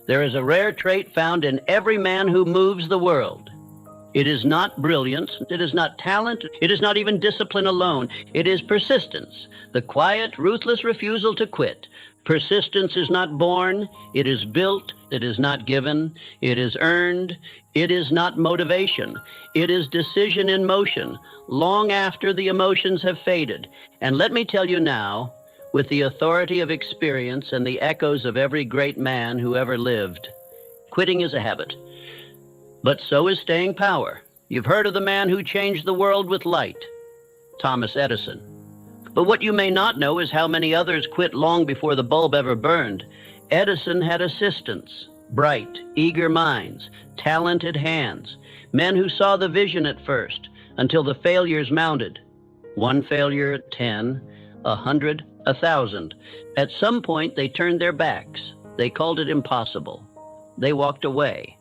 There is a rare trait found in every man who moves the world. It is not brilliance, it is not talent, it is not even discipline alone. It is persistence, the quiet, ruthless refusal to quit. Persistence is not born, it is built, it is not given, it is earned, it is not motivation. It is decision in motion, long after the emotions have faded. And let me tell you now, with the authority of experience and the echoes of every great man who ever lived, quitting is a habit. But so is staying power. You've heard of the man who changed the world with light, Thomas Edison. But what you may not know is how many others quit long before the bulb ever burned. Edison had assistants, bright, eager minds, talented hands, men who saw the vision at first, until the failures mounted. One failure, 10, 100, 1,000. At some point, they turned their backs. They called it impossible. They walked away.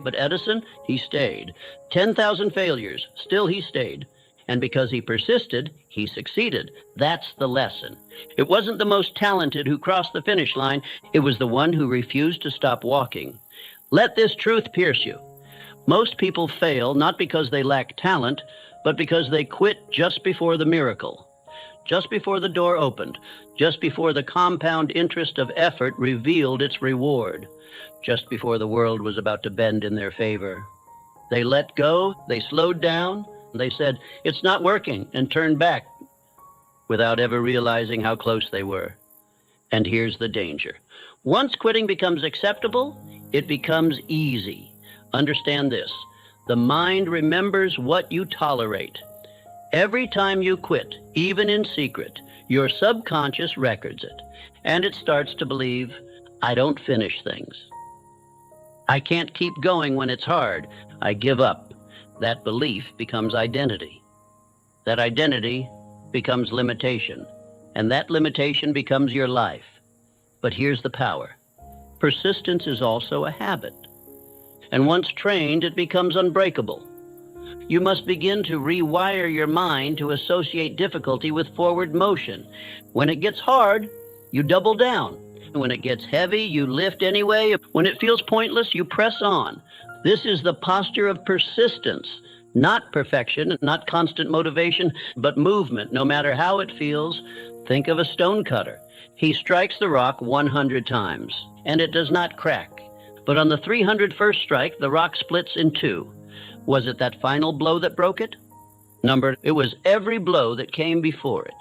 But Edison, he stayed. 10,000 failures, still he stayed. And because he persisted, he succeeded. That's the lesson. It wasn't the most talented who crossed the finish line. It was the one who refused to stop walking. Let this truth pierce you. Most people fail not because they lack talent, but because they quit just before the miracle. Just before the door opened, just before the compound interest of effort revealed its reward, just before the world was about to bend in their favor. They let go, they slowed down, they said, "It's not working," and turned back without ever realizing how close they were. And here's the danger. Once quitting becomes acceptable, it becomes easy. Understand this. The mind remembers what you tolerate. Every time you quit, even in secret, your subconscious records it, and it starts to believe, I don't finish things. I can't keep going when it's hard. I give up. That belief becomes identity. That identity becomes limitation, and that limitation becomes your life. But here's the power. Persistence is also a habit, and once trained, it becomes unbreakable. You must begin to rewire your mind to associate difficulty with forward motion. When it gets hard, you double down. When it gets heavy, you lift anyway. When it feels pointless, you press on. This is the posture of persistence, not perfection, not constant motivation, but movement, no matter how it feels. Think of a stonecutter. He strikes the rock 100 times, and it does not crack. But on the 301st strike, the rock splits in two. Was it that final blow that broke it? It was every blow that came before it.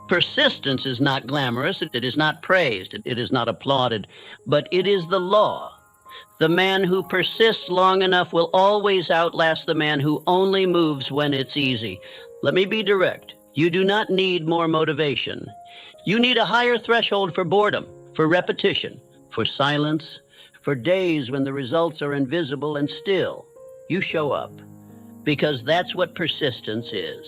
Persistence is not glamorous, it is not praised, it is not applauded, but it is the law. The man who persists long enough will always outlast the man who only moves when it's easy. Let me be direct. You do not need more motivation. You need a higher threshold for boredom, for repetition, for silence, for days when the results are invisible and still. You show up, because that's what persistence is.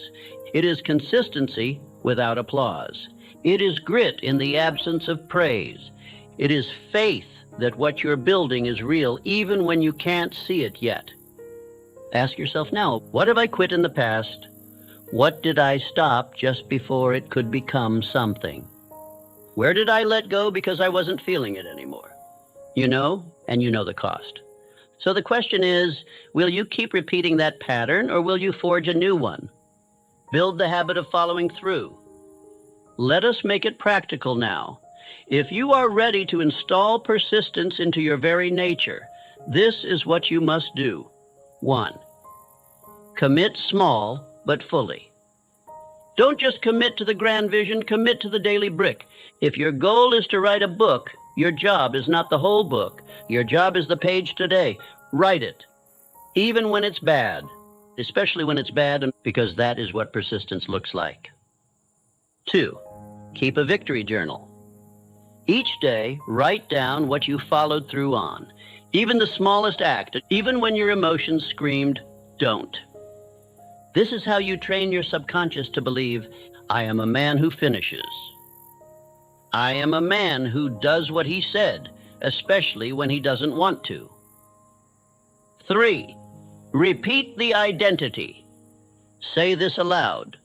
It is consistency without applause. It is grit in the absence of praise. It is faith that what you're building is real, even when you can't see it yet. Ask yourself now, what have I quit in the past? What did I stop just before it could become something? Where did I let go because I wasn't feeling it anymore? You know, and you know the cost. So the question is, will you keep repeating that pattern, or will you forge a new one? Build the habit of following through. Let us make it practical now. If you are ready to install persistence into your very nature, this is what you must do. 1. Commit small but fully. Don't just commit to the grand vision, commit to the daily brick. If your goal is to write a book, your job is not the whole book. Your job is the page today. Write it, even when it's bad, especially when it's bad, because that is what persistence looks like. 2, keep a victory journal. Each day, write down what you followed through on, even the smallest act, even when your emotions screamed, don't. This is how you train your subconscious to believe, I am a man who finishes. I am a man who does what he said, especially when he doesn't want to. 3, repeat the identity. Say this aloud.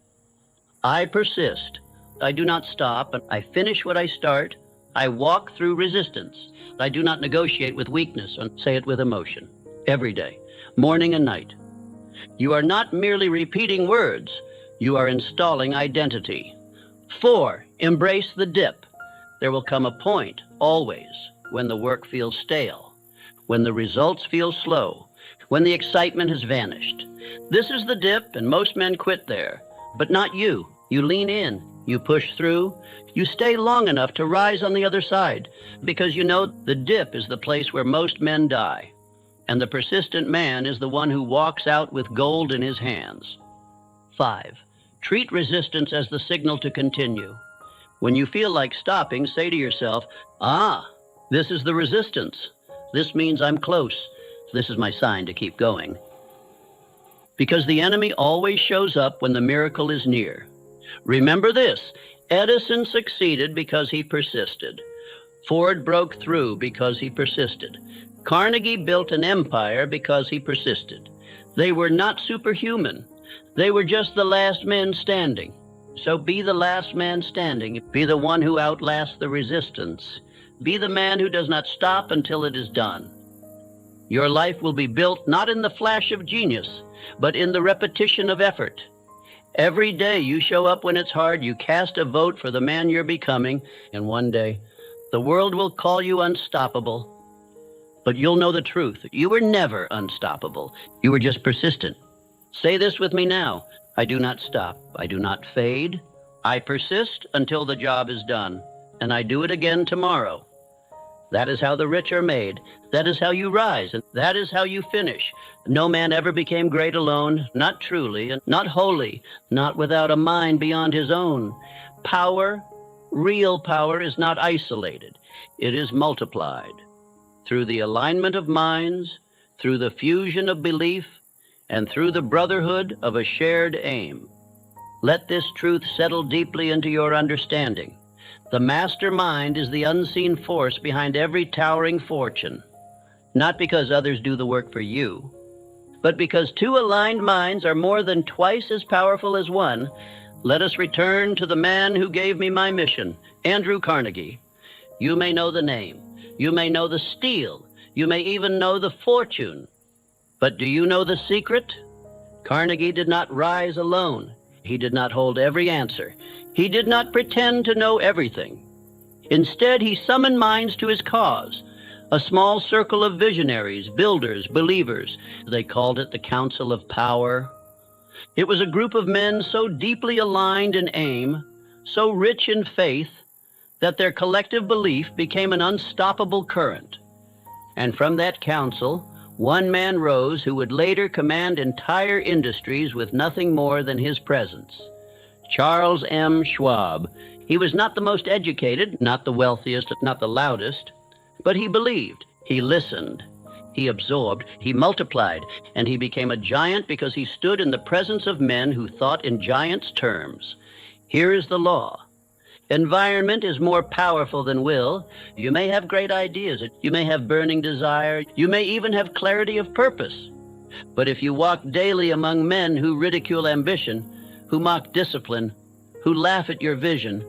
I persist. I do not stop. I finish what I start. I walk through resistance. I do not negotiate with weakness, and say it with emotion. Every day, morning and night. You are not merely repeating words. You are installing identity. 4, embrace the dip. There will come a point, always, when the work feels stale, when the results feel slow, when the excitement has vanished. This is the dip, and most men quit there. But not you. You lean in. You push through. You stay long enough to rise on the other side, because you know the dip is the place where most men die. And the persistent man is the one who walks out with gold in his hands. 5, treat resistance as the signal to continue. When you feel like stopping, say to yourself, this is the resistance. This means I'm close. This is my sign to keep going. Because the enemy always shows up when the miracle is near. Remember this, Edison succeeded because he persisted. Ford broke through because he persisted. Carnegie built an empire because he persisted. They were not superhuman. They were just the last men standing. So be the last man standing. Be the one who outlasts the resistance. Be the man who does not stop until it is done. Your life will be built not in the flash of genius, but in the repetition of effort. Every day you show up when it's hard, you cast a vote for the man you're becoming, and one day the world will call you unstoppable. But you'll know the truth. You were never unstoppable. You were just persistent. Say this with me now. I do not stop. I do not fade. I persist until the job is done, and I do it again tomorrow. That is how the rich are made. That is how you rise, and that is how you finish. No man ever became great alone, not truly, and not wholly, not without a mind beyond his own. Power, real power, is not isolated. It is multiplied. Through the alignment of minds, through the fusion of belief, and through the brotherhood of a shared aim. Let this truth settle deeply into your understanding. The mastermind is the unseen force behind every towering fortune, not because others do the work for you, but because 2 aligned minds are more than twice as powerful as one. Let us return to the man who gave me my mission, Andrew Carnegie. You may know the name. You may know the steel. You may even know the fortune. But do you know the secret? Carnegie did not rise alone. He did not hold every answer. He did not pretend to know everything. Instead, he summoned minds to his cause, a small circle of visionaries, builders, believers. They called it the Council of Power. It was a group of men so deeply aligned in aim, so rich in faith, that their collective belief became an unstoppable current. And from that council, one man rose who would later command entire industries with nothing more than his presence. Charles M. Schwab. He was not the most educated, not the wealthiest, not the loudest, but he believed, he listened, he absorbed, he multiplied, and he became a giant because he stood in the presence of men who thought in giants' terms. Here is the law. Environment is more powerful than will. You may have great ideas. You may have burning desire. You may even have clarity of purpose. But if you walk daily among men who ridicule ambition, who mock discipline, who laugh at your vision,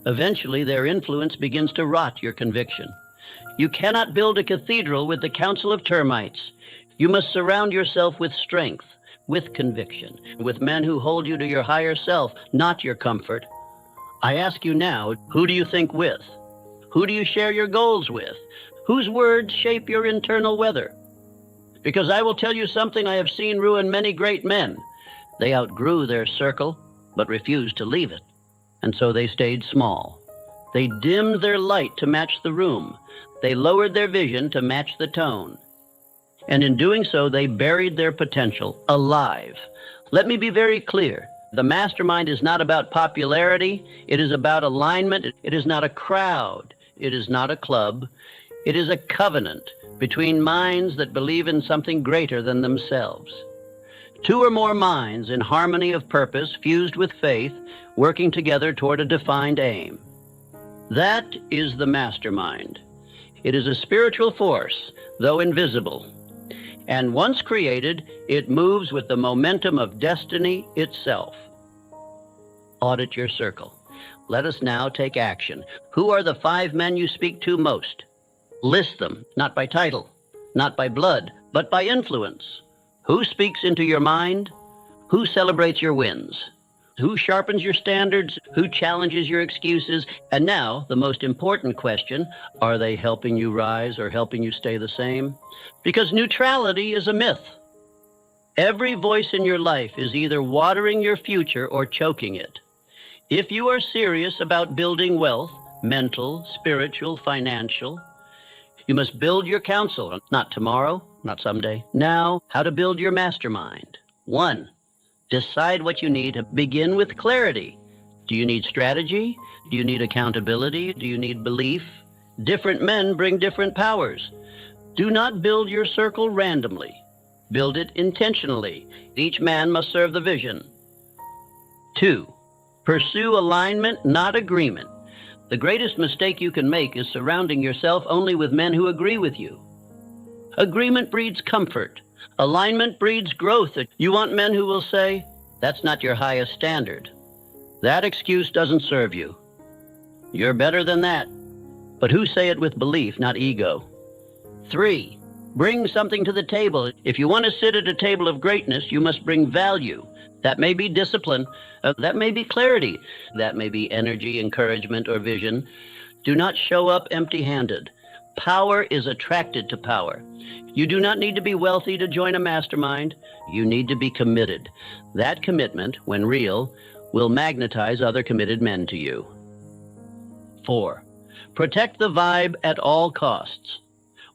eventually their influence begins to rot your conviction. You cannot build a cathedral with the council of termites. You must surround yourself with strength, with conviction, with men who hold you to your higher self, not your comfort. I ask you now, who do you think with? Who do you share your goals with? Whose words shape your internal weather? Because I will tell you something I have seen ruin many great men. They outgrew their circle. but refused to leave it. And so they stayed small. They dimmed their light to match the room. They lowered their vision to match the tone. And in doing so, they buried their potential alive. Let me be very clear. The mastermind is not about popularity. It is about alignment. It is not a crowd. It is not a club. It is a covenant between minds that believe in something greater than themselves. Two or more minds in harmony of purpose, fused with faith, working together toward a defined aim. That is the mastermind. It is a spiritual force, though invisible. And once created, it moves with the momentum of destiny itself. Audit your circle. Let us now take action. Who are the 5 men you speak to most? List them, not by title, not by blood, but by influence. Who speaks into your mind? Who celebrates your wins? Who sharpens your standards? Who challenges your excuses? And now, the most important question, are they helping you rise or helping you stay the same? Because neutrality is a myth. Every voice in your life is either watering your future or choking it. If you are serious about building wealth, mental, spiritual, financial, you must build your counsel, not tomorrow, not someday. Now, how to build your mastermind. 1, decide what you need to begin with clarity. Do you need strategy? Do you need accountability? Do you need belief? Different men bring different powers. Do not build your circle randomly. Build it intentionally. Each man must serve the vision. 2, pursue alignment, not agreement. The greatest mistake you can make is surrounding yourself only with men who agree with you. Agreement breeds comfort. Alignment breeds growth. You want men who will say, that's not your highest standard. That excuse doesn't serve you. You're better than that. But who say it with belief, not ego. 3, bring something to the table. If you want to sit at a table of greatness, you must bring value. That may be discipline. That may be clarity. That may be energy, encouragement, or vision. Do not show up empty-handed. Power is attracted to power. You do not need to be wealthy to join a mastermind. You need to be committed. That commitment, when real, will magnetize other committed men to you. 4, protect the vibe at all costs.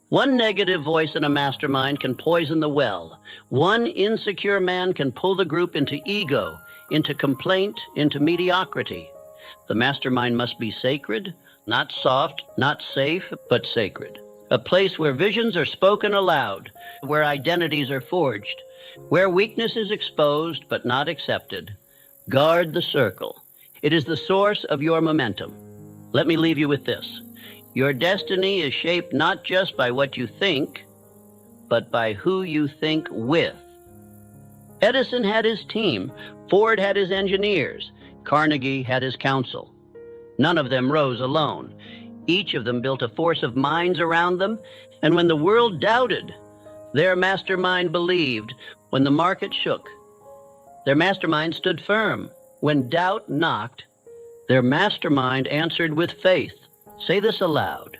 One negative voice in a mastermind can poison the well. One insecure man can pull the group into ego, into complaint, into mediocrity. The mastermind must be sacred, not soft, not safe, but sacred. A place where visions are spoken aloud, where identities are forged, where weakness is exposed but not accepted. Guard the circle. It is the source of your momentum. Let me leave you with this. Your destiny is shaped not just by what you think, but by who you think with. Edison had his team. Ford had his engineers. Carnegie had his council. None of them rose alone. Each of them built a force of minds around them, and when the world doubted, their mastermind believed. When the market shook, their mastermind stood firm. When doubt knocked, their mastermind answered with faith. Say this aloud.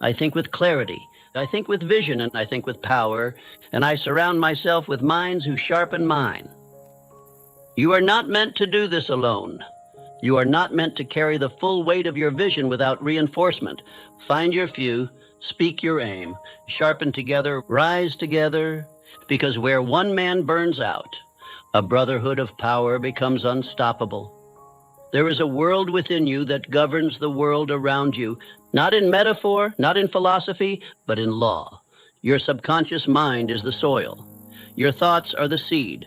I think with clarity. I think with vision, and I think with power, and I surround myself with minds who sharpen mine. You are not meant to do this alone. You are not meant to carry the full weight of your vision without reinforcement. Find your few, speak your aim, sharpen together, rise together, because where one man burns out, a brotherhood of power becomes unstoppable. There is a world within you that governs the world around you, not in metaphor, not in philosophy, but in law. Your subconscious mind is the soil. Your thoughts are the seed,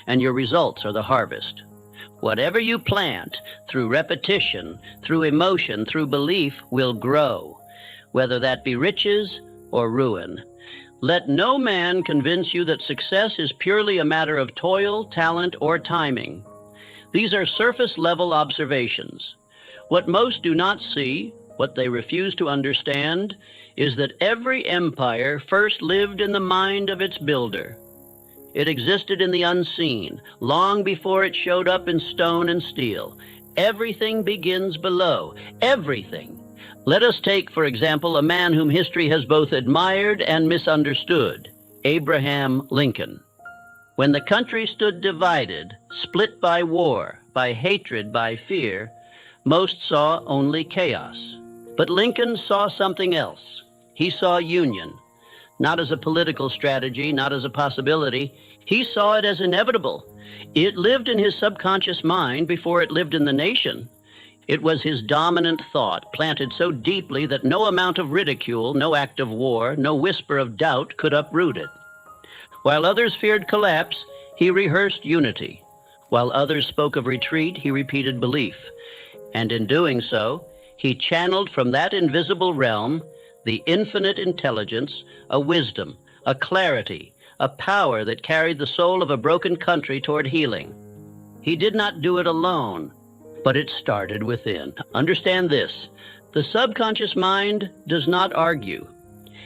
and your results are the harvest. Whatever you plant, through repetition, through emotion, through belief, will grow, whether that be riches or ruin. Let no man convince you that success is purely a matter of toil, talent, or timing. These are surface-level observations. What most do not see, what they refuse to understand, is that every empire first lived in the mind of its builder. It existed in the unseen, long before it showed up in stone and steel. Everything begins below. Everything. Let us take, for example, a man whom history has both admired and misunderstood, Abraham Lincoln. When the country stood divided, split by war, by hatred, by fear, most saw only chaos. But Lincoln saw something else. He saw union, not as a political strategy, not as a possibility. He saw it as inevitable. It lived in his subconscious mind before it lived in the nation. It was his dominant thought, planted so deeply that no amount of ridicule, no act of war, no whisper of doubt could uproot it. While others feared collapse, he rehearsed unity. While others spoke of retreat, he repeated belief. And in doing so, he channeled from that invisible realm the infinite intelligence, a wisdom, a clarity, a power that carried the soul of a broken country toward healing. He did not do it alone, but it started within. Understand this: the subconscious mind does not argue.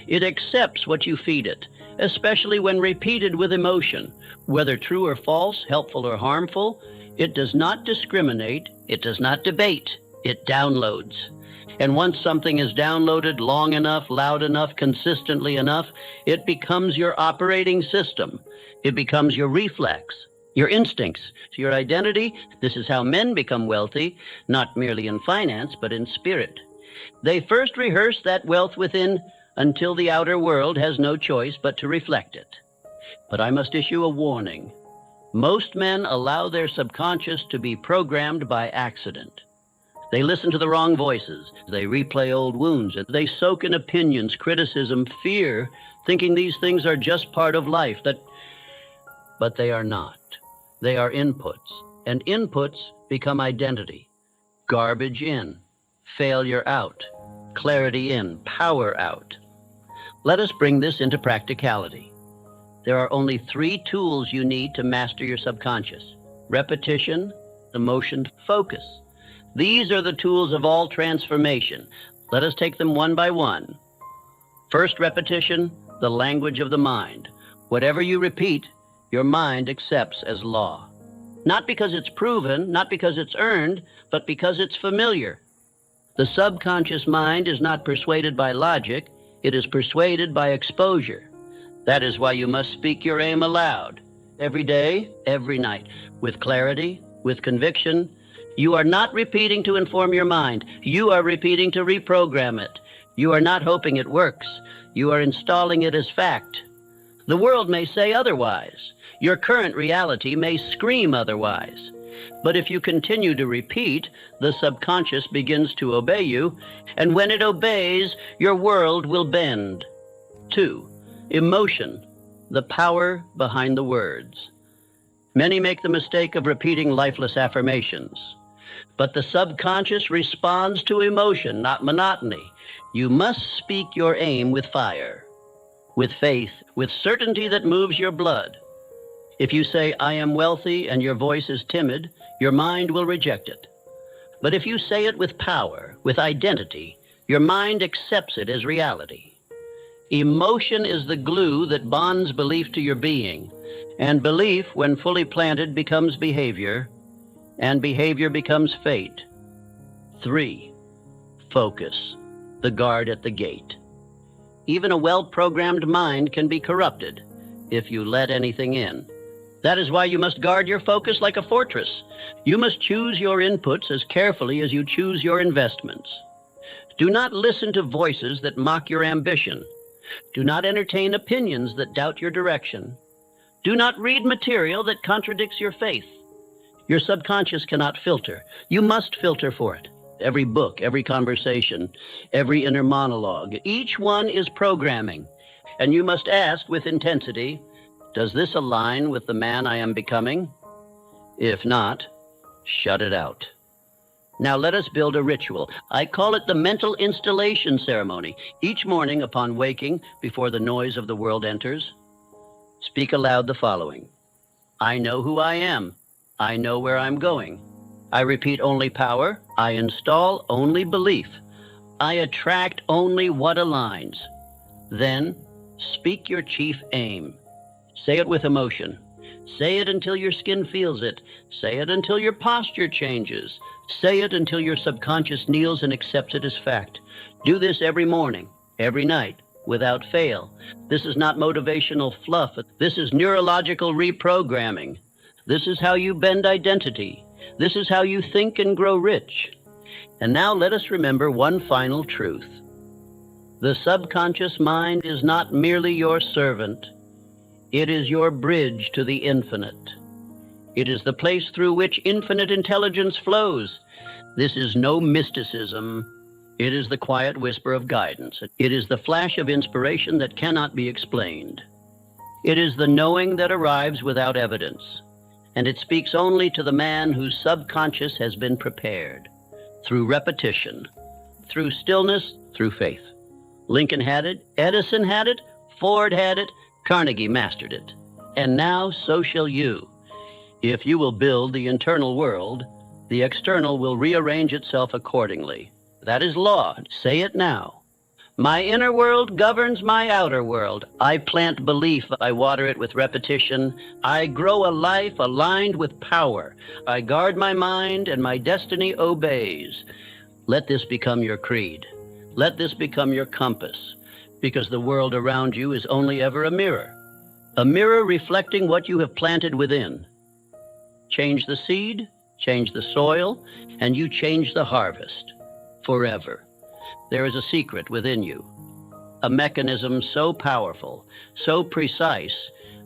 It accepts what you feed it, especially when repeated with emotion, whether true or false, helpful or harmful. It does not discriminate, it does not debate, it downloads. And once something is downloaded long enough, loud enough, consistently enough, it becomes your operating system. It becomes your reflex, your instincts, your identity. This is how men become wealthy, not merely in finance, but in spirit. They first rehearse that wealth within until the outer world has no choice but to reflect it. But I must issue a warning. Most men allow their subconscious to be programmed by accident. They listen to the wrong voices. They replay old wounds. They soak in opinions, criticism, fear, thinking these things are just part of life. But they are not. They are inputs, and inputs become identity. Garbage in, failure out, clarity in, power out. Let us bring this into practicality. There are only 3 tools you need to master your subconscious: repetition, emotion, focus. These are the tools of all transformation. Let us take them one by one. First, repetition, the language of the mind. Whatever you repeat, your mind accepts as law. Not because it's proven, not because it's earned, but because it's familiar. The subconscious mind is not persuaded by logic, it is persuaded by exposure. That is why you must speak your aim aloud, every day, every night, with clarity, with conviction. You are not repeating to inform your mind. You are repeating to reprogram it. You are not hoping it works. You are installing it as fact. The world may say otherwise. Your current reality may scream otherwise. But if you continue to repeat, the subconscious begins to obey you, and when it obeys, your world will bend. 2, emotion, the power behind the words. Many make the mistake of repeating lifeless affirmations. But the subconscious responds to emotion, not monotony. You must speak your aim with fire, with faith, with certainty that moves your blood. If you say, "I am wealthy," and your voice is timid, your mind will reject it. But if you say it with power, with identity, your mind accepts it as reality. Emotion is the glue that bonds belief to your being, and belief, when fully planted, becomes behavior, and behavior becomes fate. 3, focus, the guard at the gate. Even a well-programmed mind can be corrupted if you let anything in. That is why you must guard your focus like a fortress. You must choose your inputs as carefully as you choose your investments. Do not listen to voices that mock your ambition. Do not entertain opinions that doubt your direction. Do not read material that contradicts your faith. Your subconscious cannot filter. You must filter for it. Every book, every conversation, every inner monologue, each one is programming. And you must ask with intensity, does this align with the man I am becoming? If not, shut it out. Now let us build a ritual. I call it the mental installation ceremony. Each morning upon waking, before the noise of the world enters, speak aloud the following: I know who I am. I know where I'm going. I repeat only power. I install only belief. I attract only what aligns. Then speak your chief aim. Say it with emotion. Say it until your skin feels it. Say it until your posture changes. Say it until your subconscious kneels and accepts it as fact. Do this every morning, every night, without fail. This is not motivational fluff. This is neurological reprogramming. This is how you bend identity. This is how you think and grow rich. And now let us remember one final truth. The subconscious mind is not merely your servant. It is your bridge to the infinite. It is the place through which infinite intelligence flows. This is no mysticism. It is the quiet whisper of guidance. It is the flash of inspiration that cannot be explained. It is the knowing that arrives without evidence, and it speaks only to the man whose subconscious has been prepared, through repetition, through stillness, through faith. Lincoln had it, Edison had it, Ford had it, Carnegie mastered it. And now so shall you. If you will build the internal world, the external will rearrange itself accordingly. That is law. Say it now. My inner world governs my outer world. I plant belief. I water it with repetition. I grow a life aligned with power. I guard my mind, and my destiny obeys. Let this become your creed. Let this become your compass, because the world around you is only ever a mirror reflecting what you have planted within. Change the seed, change the soil, and you change the harvest forever. There is a secret within you, a mechanism so powerful, so precise,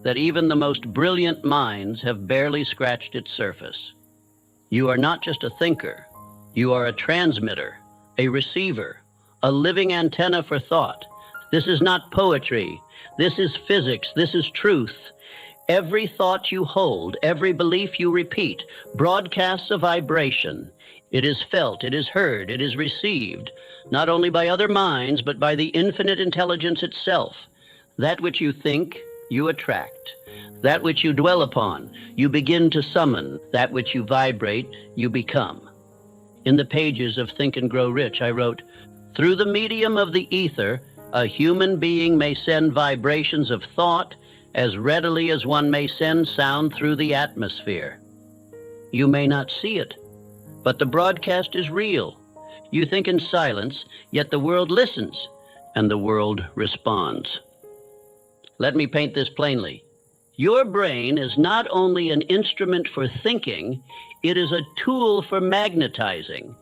that even the most brilliant minds have barely scratched its surface. You are not just a thinker. You are a transmitter, a receiver, a living antenna for thought. This is not poetry. This is physics. This is truth. Every thought you hold, every belief you repeat, broadcasts a vibration. It is felt, it is heard, it is received, not only by other minds, but by the infinite intelligence itself. That which you think, you attract. That which you dwell upon, you begin to summon. That which you vibrate, you become. In the pages of Think and Grow Rich, I wrote, through the medium of the ether, a human being may send vibrations of thought as readily as one may send sound through the atmosphere. You may not see it, but the broadcast is real. You think in silence, yet the world listens, and the world responds. Let me paint this plainly. Your brain is not only an instrument for thinking, it is a tool for magnetizing.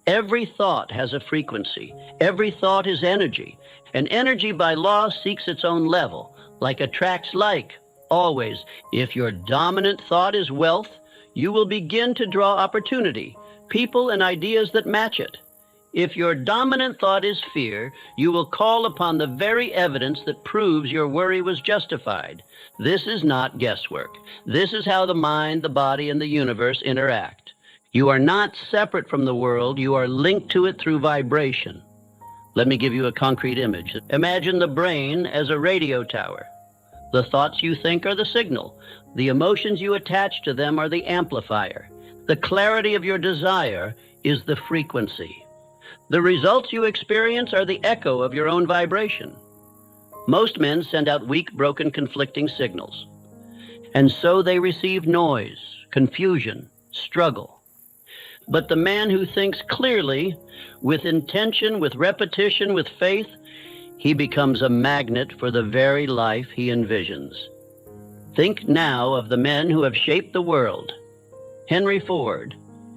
Every thought has a frequency. Every thought is energy. And energy by law seeks its own level. Like attracts like, always. If your dominant thought is wealth, you will begin to draw opportunity, people and ideas that match it. If your dominant thought is fear, you will call upon the very evidence that proves your worry was justified. This is not guesswork. This is how the mind, the body, and the universe interact. You are not separate from the world. You are linked to it through vibration. Let me give you a concrete image. Imagine the brain as a radio tower. The thoughts you think are the signal. The emotions you attach to them are the amplifier. The clarity of your desire is the frequency. The results you experience are the echo of your own vibration. Most men send out weak, broken, conflicting signals. And so they receive noise, confusion, struggle. But the man who thinks clearly, with intention, with repetition, with faith, he becomes a magnet for the very life he envisions. Think now of the men who have shaped the world. Henry Ford.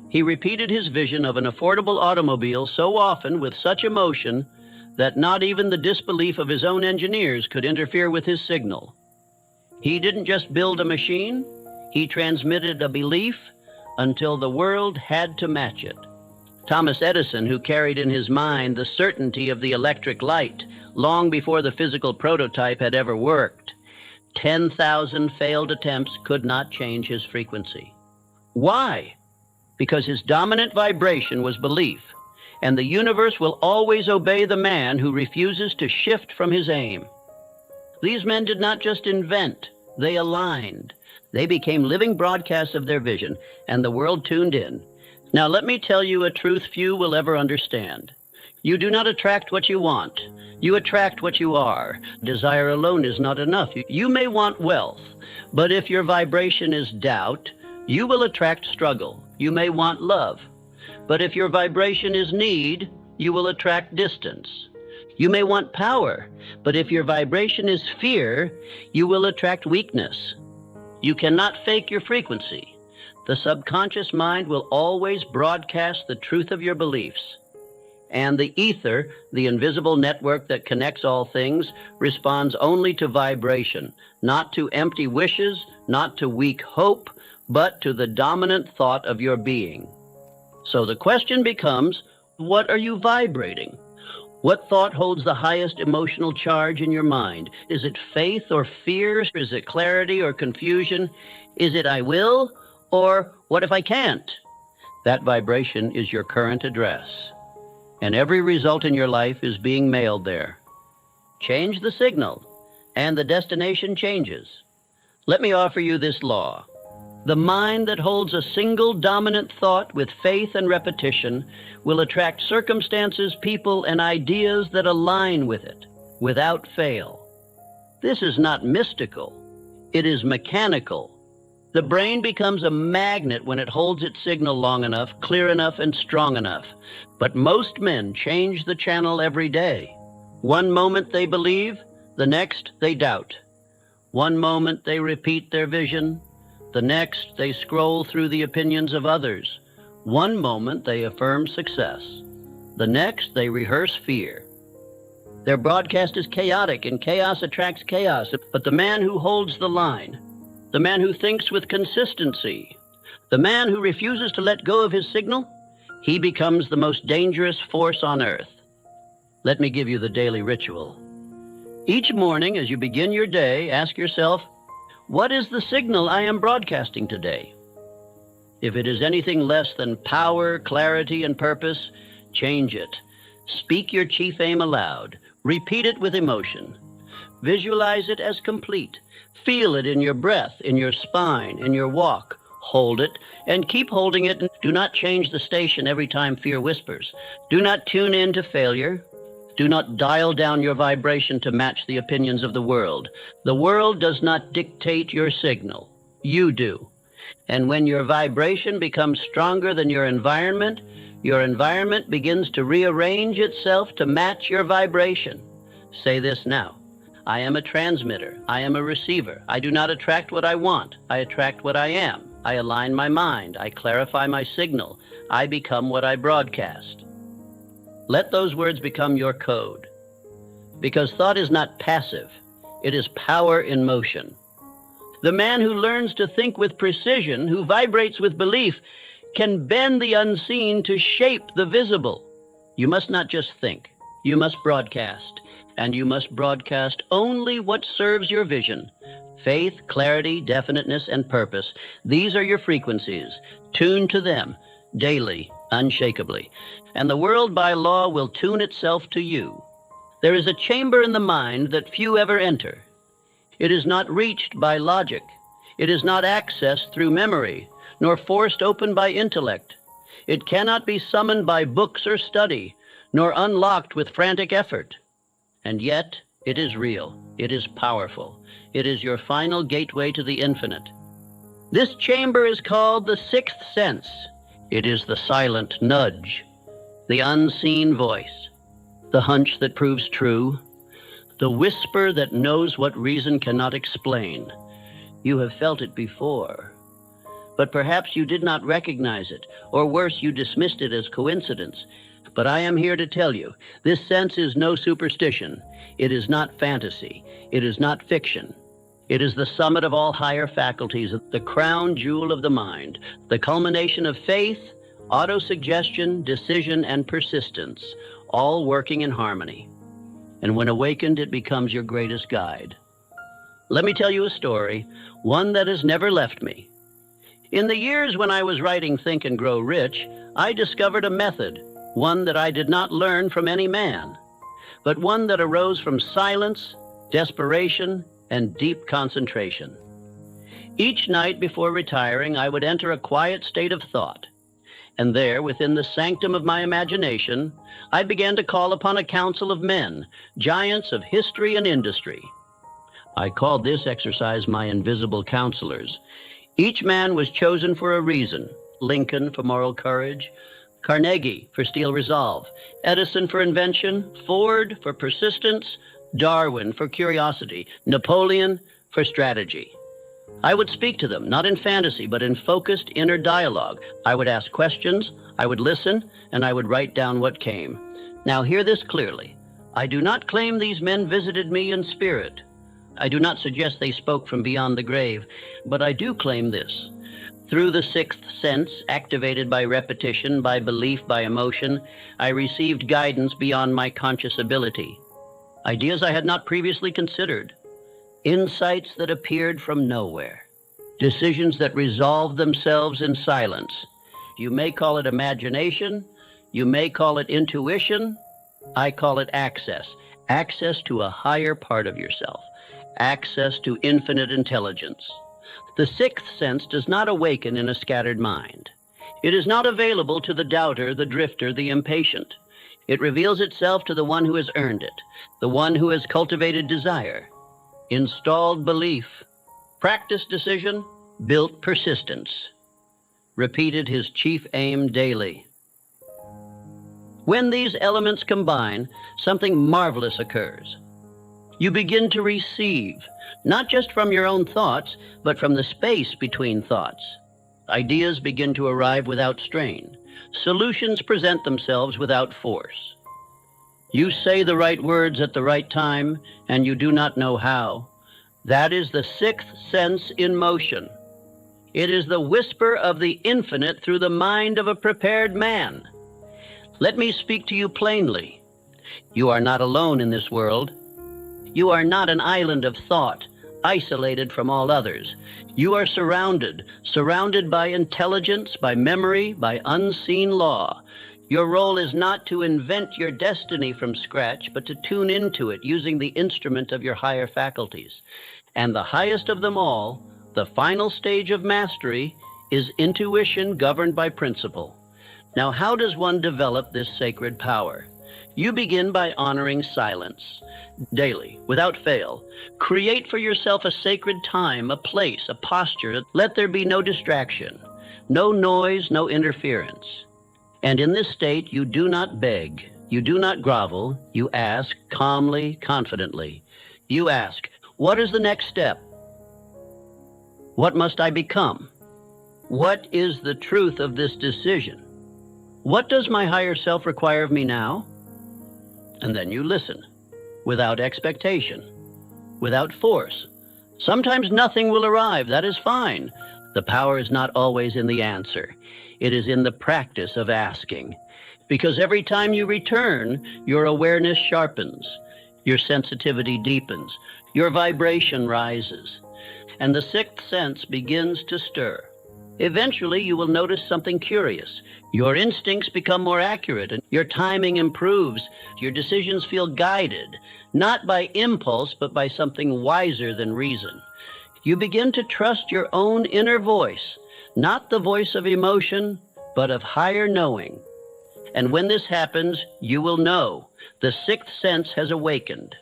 He repeated his vision of an affordable automobile so often with such emotion that not even the disbelief of his own engineers could interfere with his signal. He didn't just build a machine, he transmitted a belief until the world had to match it. Thomas Edison, who carried in his mind the certainty of the electric light long before the physical prototype had ever worked, 10,000 failed attempts could not change his frequency. Why? Because his dominant vibration was belief, and the universe will always obey the man who refuses to shift from his aim. These men did not just invent, they aligned. They became living broadcasts of their vision, and the world tuned in. Now let me tell you a truth few will ever understand. You do not attract what you want. You attract what you are. Desire alone is not enough. You may want wealth, but if your vibration is doubt, you will attract struggle. You may want love, but if your vibration is need, you will attract distance. You may want power, but if your vibration is fear, you will attract weakness. You cannot fake your frequency. The subconscious mind will always broadcast the truth of your beliefs. And the ether, the invisible network that connects all things, responds only to vibration, not to empty wishes, not to weak hope, but to the dominant thought of your being. So the question becomes, what are you vibrating? What thought holds the highest emotional charge in your mind? Is it faith or fear? Is it clarity or confusion? Is it I will? Or what if I can't? That vibration is your current address. And every result in your life is being mailed there. Change the signal, and the destination changes. Let me offer you this law. The mind that holds a single dominant thought with faith and repetition will attract circumstances, people, and ideas that align with it, without fail. This is not mystical. It is mechanical. The brain becomes a magnet when it holds its signal long enough, clear enough, and strong enough. But most men change the channel every day. One moment they believe, the next they doubt. One moment they repeat their vision, the next they scroll through the opinions of others. One moment they affirm success, the next they rehearse fear. Their broadcast is chaotic, and chaos attracts chaos. But the man who holds the line, the man who thinks with consistency, the man who refuses to let go of his signal, he becomes the most dangerous force on earth. Let me give you the daily ritual. Each morning as you begin your day, ask yourself, what is the signal I am broadcasting today? If it is anything less than power, clarity, and purpose, change it. Speak your chief aim aloud. Repeat it with emotion. Visualize it as complete. Feel it in your breath, in your spine, in your walk. Hold it, and keep holding it. Do not change the station every time fear whispers. Do not tune in to failure. Do not dial down your vibration to match the opinions of the world. The world does not dictate your signal. You do. And when your vibration becomes stronger than your environment begins to rearrange itself to match your vibration. Say this now. I am a transmitter. I am a receiver. I do not attract what I want. I attract what I am. I align my mind. I clarify my signal. I become what I broadcast. Let those words become your code. Because thought is not passive. It is power in motion. The man who learns to think with precision, who vibrates with belief, can bend the unseen to shape the visible. You must not just think. You must broadcast. And you must broadcast only what serves your vision. Faith, clarity, definiteness, and purpose. These are your frequencies. Tune to them daily, unshakably. And the world by law will tune itself to you. There is a chamber in the mind that few ever enter. It is not reached by logic. It is not accessed through memory, nor forced open by intellect. It cannot be summoned by books or study, nor unlocked with frantic effort. And yet, it is real. It is powerful. It is your final gateway to the infinite. This chamber is called the sixth sense. It is the silent nudge, the unseen voice, the hunch that proves true, the whisper that knows what reason cannot explain. You have felt it before, but perhaps you did not recognize it, or worse, you dismissed it as coincidence. But I am here to tell you, this sense is no superstition. It is not fantasy. It is not fiction. It is the summit of all higher faculties, the crown jewel of the mind, the culmination of faith, autosuggestion, decision, and persistence, all working in harmony. And when awakened, it becomes your greatest guide. Let me tell you a story, one that has never left me. In the years when I was writing Think and Grow Rich, I discovered a method, one that I did not learn from any man, but one that arose from silence, desperation, and deep concentration. Each night before retiring, I would enter a quiet state of thought, and there, within the sanctum of my imagination, I began to call upon a council of men, giants of history and industry. I called this exercise my invisible counselors. Each man was chosen for a reason. Lincoln for moral courage, Carnegie for steel resolve, Edison for invention, Ford for persistence, Darwin for curiosity, Napoleon for strategy. I would speak to them, not in fantasy, but in focused inner dialogue. I would ask questions, I would listen, and I would write down what came. Now hear this clearly. I do not claim these men visited me in spirit. I do not suggest they spoke from beyond the grave, but I do claim this. Through the sixth sense, activated by repetition, by belief, by emotion, I received guidance beyond my conscious ability. Ideas I had not previously considered. Insights that appeared from nowhere. Decisions that resolved themselves in silence. You may call it imagination. You may call it intuition. I call it access. Access to a higher part of yourself. Access to infinite intelligence. The sixth sense does not awaken in a scattered mind. It is not available to the doubter, the drifter, the impatient. It reveals itself to the one who has earned it, the one who has cultivated desire, installed belief, practiced decision, built persistence, repeated his chief aim daily. When these elements combine, something marvelous occurs. You begin to receive, not just from your own thoughts, but from the space between thoughts. Ideas begin to arrive without strain. Solutions present themselves without force. You say the right words at the right time, and you do not know how. That is the sixth sense in motion. It is the whisper of the infinite through the mind of a prepared man. Let me speak to you plainly. You are not alone in this world. You are not an island of thought, isolated from all others. You are surrounded by intelligence, by memory, by unseen law. Your role is not to invent your destiny from scratch, but to tune into it using the instrument of your higher faculties. And the highest of them all, the final stage of mastery, is intuition governed by principle. Now, how does one develop this sacred power? You begin by honoring silence. Daily, without fail, create for yourself a sacred time, a place, a posture. Let there be no distraction, no noise, no interference. And in this state, you do not beg, you do not grovel, you ask calmly, confidently. You ask, what is the next step? What must I become? What is the truth of this decision? What does my higher self require of me now? And then you listen, without expectation, without force. Sometimes nothing will arrive. That is fine. The power is not always in the answer. It is in the practice of asking. Because every time you return, your awareness sharpens, your sensitivity deepens, your vibration rises, and the sixth sense begins to stir. Eventually, you will notice something curious. Your instincts become more accurate, and your timing improves. Your decisions feel guided, not by impulse, but by something wiser than reason. You begin to trust your own inner voice, not the voice of emotion, but of higher knowing. And when this happens, you will know the sixth sense has awakened.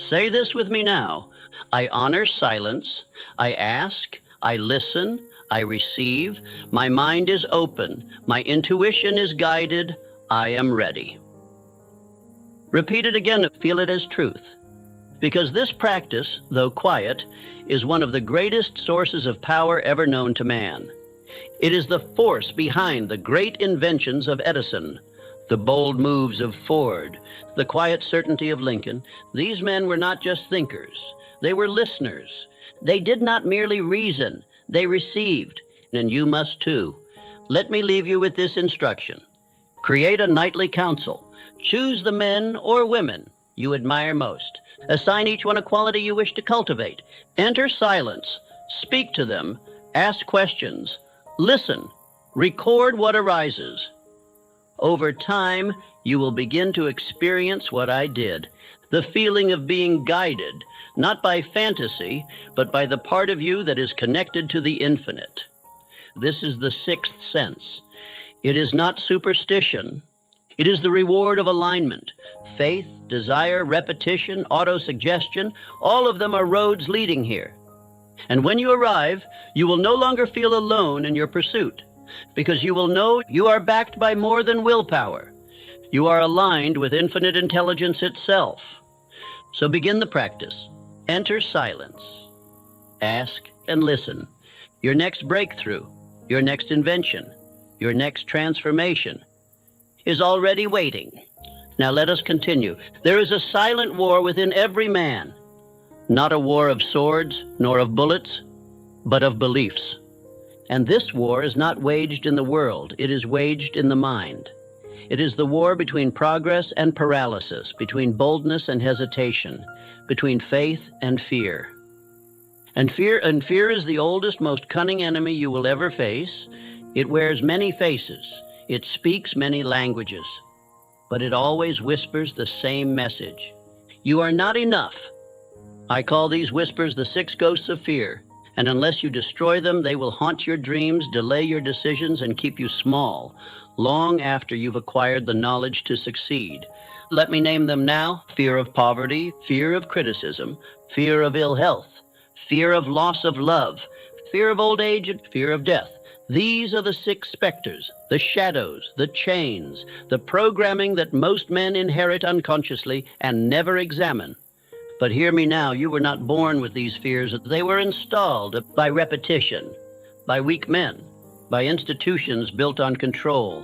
Say this with me now. I honor silence. I ask. I listen. I receive. My mind is open. My intuition is guided. I am ready. Repeat it again. Feel it as truth. Because this practice, though quiet, is one of the greatest sources of power ever known to man. It is the force behind the great inventions of Edison, the bold moves of Ford, the quiet certainty of Lincoln. These men were not just thinkers. They were listeners. They did not merely reason. They received, and you must too. Let me leave you with this instruction. Create a nightly council. Choose the men or women you admire most. Assign each one a quality you wish to cultivate. Enter silence. Speak to them. Ask questions. Listen. Record what arises. Over time, you will begin to experience what I did. The feeling of being guided, not by fantasy, but by the part of you that is connected to the infinite. This is the sixth sense. It is not superstition. It is the reward of alignment. Faith, desire, repetition, autosuggestion, all of them are roads leading here. And when you arrive, you will no longer feel alone in your pursuit, because you will know you are backed by more than willpower. You are aligned with infinite intelligence itself. So begin the practice. Enter silence. Ask and listen. Your next breakthrough, your next invention, your next transformation is already waiting. Now let us continue. There is a silent war within every man, not a war of swords nor of bullets, but of beliefs. And this war is not waged in the world, it is waged in the mind. It is the war between progress and paralysis, between boldness and hesitation, between faith and fear. And fear is the oldest, most cunning enemy you will ever face. It wears many faces. It speaks many languages. But it always whispers the same message. You are not enough. I call these whispers the 6 ghosts of fear. And unless you destroy them, they will haunt your dreams, delay your decisions, and keep you small, long after you've acquired the knowledge to succeed. Let me name them now: fear of poverty, fear of criticism, fear of ill health, fear of loss of love, fear of old age, and fear of death. These are the 6 specters, the shadows, the chains, the programming that most men inherit unconsciously and never examine. But hear me now, you were not born with these fears. They were installed by repetition, by weak men, by institutions built on control,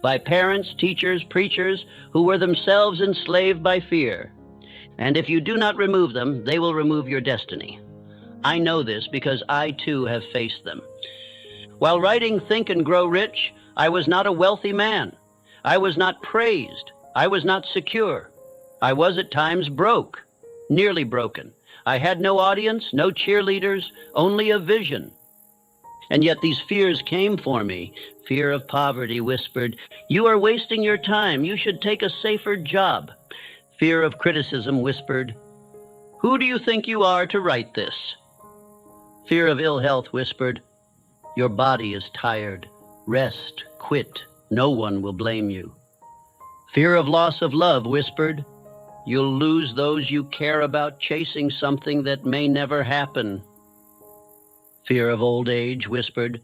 by parents, teachers, preachers who were themselves enslaved by fear. And if you do not remove them, they will remove your destiny. I know this because I too have faced them. While writing Think and Grow Rich, I was not a wealthy man. I was not praised. I was not secure. I was at times broke. Nearly broken. I had no audience, no cheerleaders, only a vision. And yet these fears came for me. Fear of poverty whispered, "You are wasting your time. You should take a safer job." Fear of criticism whispered, "Who do you think you are to write this?" Fear of ill health whispered, "Your body is tired. Rest, quit. No one will blame you." Fear of loss of love whispered, "You'll lose those you care about chasing something that may never happen." Fear of old age whispered,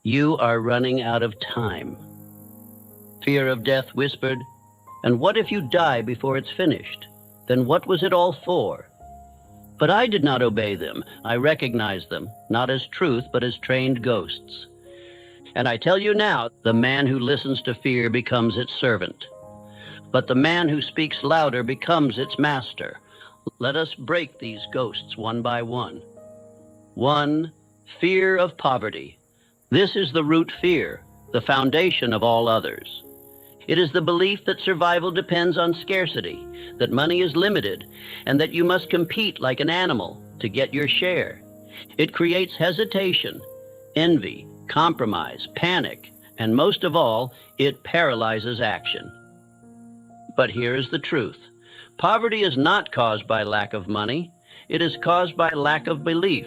"You are running out of time." Fear of death whispered, "And what if you die before it's finished? Then what was it all for?" But I did not obey them. I recognized them, not as truth, but as trained ghosts. And I tell you now, the man who listens to fear becomes its servant. But the man who speaks louder becomes its master. Let us break these ghosts one by one. 1. Fear of poverty. This is the root fear, the foundation of all others. It is the belief that survival depends on scarcity, that money is limited, and that you must compete like an animal to get your share. It creates hesitation, envy, compromise, panic, and most of all, it paralyzes action. But here is the truth. Poverty is not caused by lack of money. It is caused by lack of belief.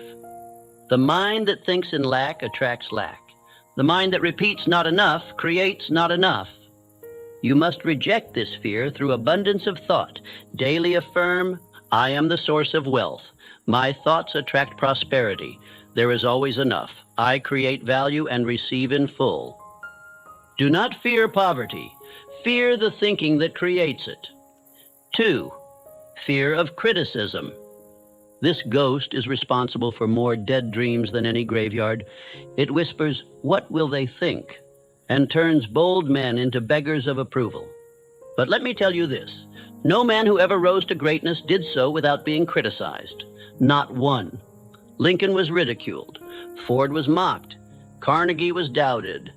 The mind that thinks in lack attracts lack. The mind that repeats not enough creates not enough. You must reject this fear through abundance of thought. Daily affirm, "I am the source of wealth. My thoughts attract prosperity. There is always enough. I create value and receive in full." Do not fear poverty. Fear the thinking that creates it. 2. Fear of criticism. This ghost is responsible for more dead dreams than any graveyard. It whispers, "What will they think?" and turns bold men into beggars of approval. But let me tell you this. No man who ever rose to greatness did so without being criticized. Not one. Lincoln was ridiculed. Ford was mocked. Carnegie was doubted.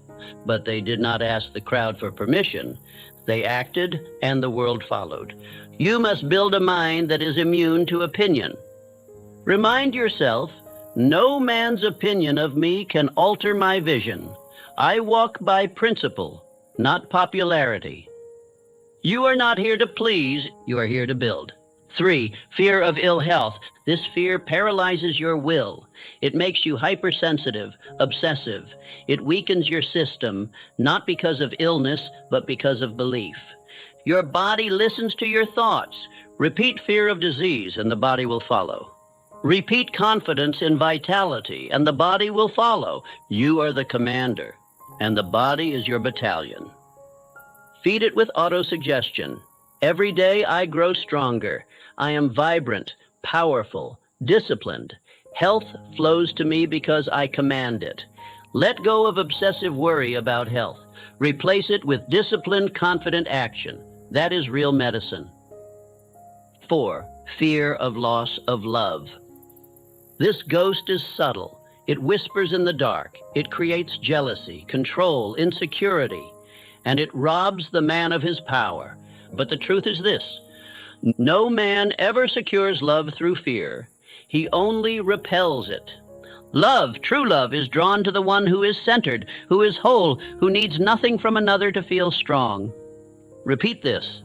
But they did not ask the crowd for permission. They acted, and the world followed. You must build a mind that is immune to opinion. Remind yourself, no man's opinion of me can alter my vision. I walk by principle, not popularity. You are not here to please, you are here to build. 3. Fear of ill health. This fear paralyzes your will. It makes you hypersensitive, obsessive. It weakens your system, not because of illness, but because of belief. Your body listens to your thoughts. Repeat fear of disease, and the body will follow. Repeat confidence in vitality, and the body will follow. You are the commander, and the body is your battalion. Feed it with autosuggestion. Every day I grow stronger. I am vibrant, powerful, disciplined. Health flows to me because I command it. Let go of obsessive worry about health. Replace it with disciplined, confident action. That is real medicine. 4. Fear of loss of love. This ghost is subtle. It whispers in the dark. It creates jealousy, control, insecurity, and it robs the man of his power. But the truth is this: no man ever secures love through fear. He only repels it. Love, true love, is drawn to the one who is centered, who is whole, who needs nothing from another to feel strong. Repeat this: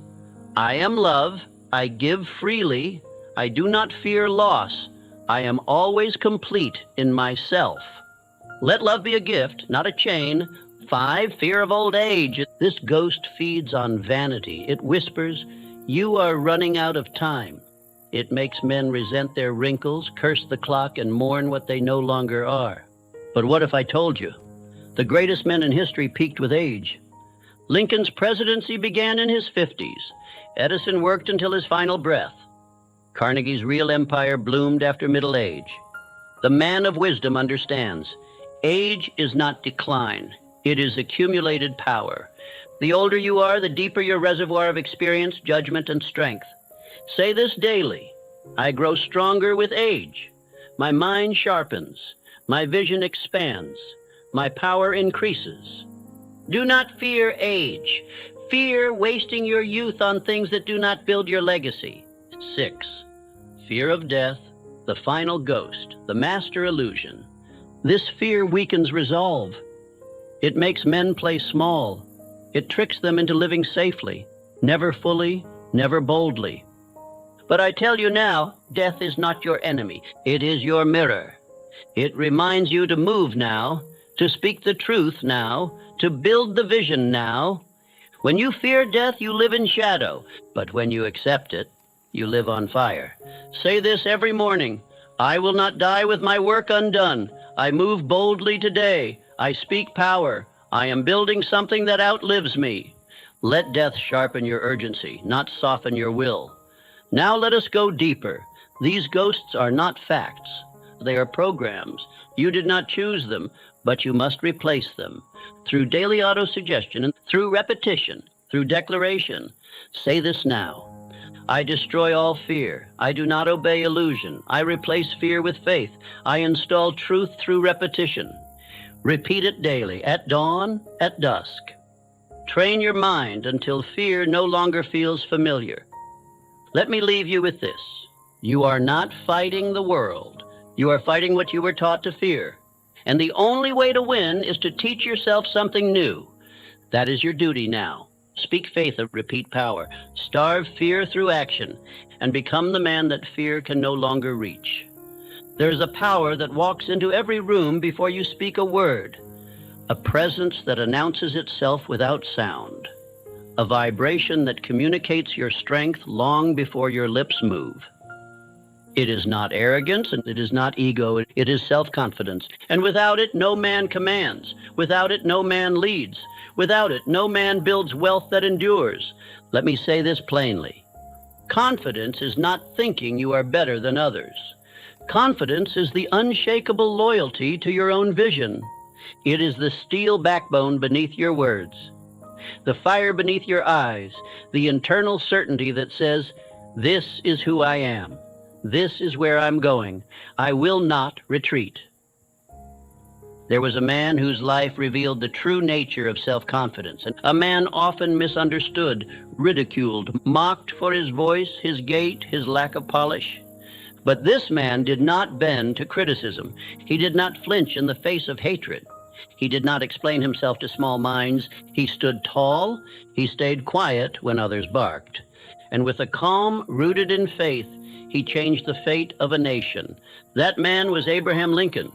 I am love. I give freely. I do not fear loss. I am always complete in myself. Let love be a gift, not a chain. 5. Fear of old age. This ghost feeds on vanity. It whispers, you are running out of time. It makes men resent their wrinkles, curse the clock, and mourn what they no longer are. But what if I told you? The greatest men in history peaked with age. Lincoln's presidency began in his 50s. Edison worked until his final breath. Carnegie's real empire bloomed after middle age. The man of wisdom understands. Age is not decline. It is accumulated power. The older you are, the deeper your reservoir of experience, judgment, and strength. Say this daily: I grow stronger with age. My mind sharpens. My vision expands. My power increases. Do not fear age. Fear wasting your youth on things that do not build your legacy. 6. Fear of death, the final ghost, the master illusion. This fear weakens resolve. It makes men play small. It tricks them into living safely, never fully, never boldly. But I tell you now, death is not your enemy. It is your mirror. It reminds you to move now, to speak the truth now, to build the vision now. When you fear death, you live in shadow, but when you accept it, you live on fire. Say this every morning: I will not die with my work undone. I move boldly today. I speak power. I am building something that outlives me. Let death sharpen your urgency, not soften your will. Now let us go deeper. These ghosts are not facts. They are programs. You did not choose them, but you must replace them. Through daily autosuggestion and through repetition, through declaration. Say this now: I destroy all fear. I do not obey illusion. I replace fear with faith. I install truth through repetition. Repeat it daily, at dawn, at dusk. Train your mind until fear no longer feels familiar. Let me leave you with this: you are not fighting the world. You are fighting what you were taught to fear. And the only way to win is to teach yourself something new. That is your duty now. Speak faith and repeat power. Starve fear through action and become the man that fear can no longer reach. There is a power that walks into every room before you speak a word, a presence that announces itself without sound, a vibration that communicates your strength long before your lips move. It is not arrogance, and it is not ego. It is self-confidence. And without it, no man commands. Without it, no man leads. Without it, no man builds wealth that endures. Let me say this plainly. Confidence is not thinking you are better than others. Confidence is the unshakable loyalty to your own vision. It is the steel backbone beneath your words, the fire beneath your eyes, the internal certainty that says, this is who I am. This is where I'm going. I will not retreat. There was a man whose life revealed the true nature of self-confidence, and a man often misunderstood, ridiculed, mocked for his voice, his gait, his lack of polish. But this man did not bend to criticism. He did not flinch in the face of hatred. He did not explain himself to small minds. He stood tall. He stayed quiet when others barked. And with a calm rooted in faith, he changed the fate of a nation. That man was Abraham Lincoln.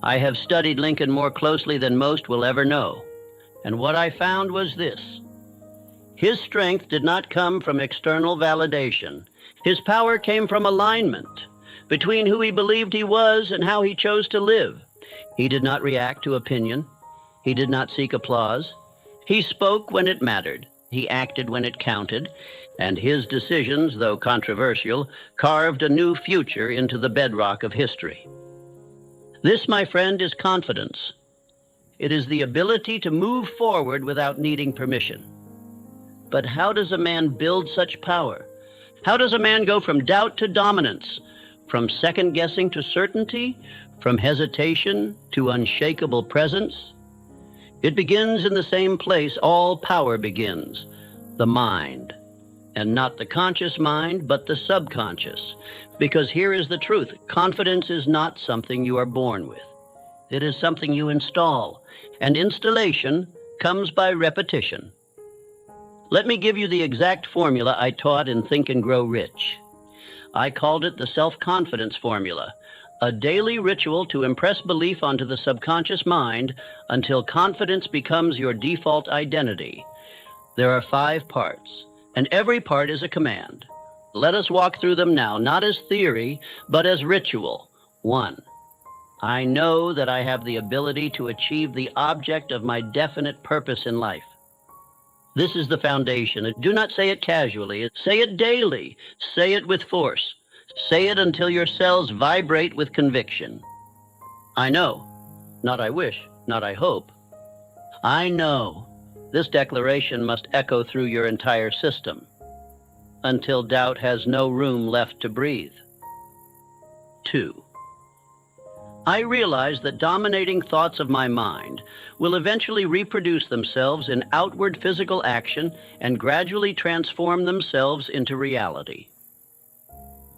I have studied Lincoln more closely than most will ever know. And what I found was this: his strength did not come from external validation. His power came from alignment between who he believed he was and how he chose to live. He did not react to opinion. He did not seek applause. He spoke when it mattered. He acted when it counted. And his decisions, though controversial, carved a new future into the bedrock of history. This, my friend, is confidence. It is the ability to move forward without needing permission. But how does a man build such power? How does a man go from doubt to dominance, from second guessing to certainty, from hesitation to unshakable presence? It begins in the same place all power begins, the mind. And not the conscious mind, but the subconscious. Because here is the truth. Confidence is not something you are born with. It is something you install. And installation comes by repetition. Let me give you the exact formula I taught in Think and Grow Rich. I called it the self-confidence formula, a daily ritual to impress belief onto the subconscious mind until confidence becomes your default identity. There are 5 parts. And every part is a command. Let us walk through them now, not as theory, but as ritual. 1. I know that I have the ability to achieve the object of my definite purpose in life. This is the foundation. Do not say it casually. Say it daily. Say it with force. Say it until your cells vibrate with conviction. I know. Not I wish, not I hope. I know. This declaration must echo through your entire system until doubt has no room left to breathe. 2. I realize that dominating thoughts of my mind will eventually reproduce themselves in outward physical action and gradually transform themselves into reality.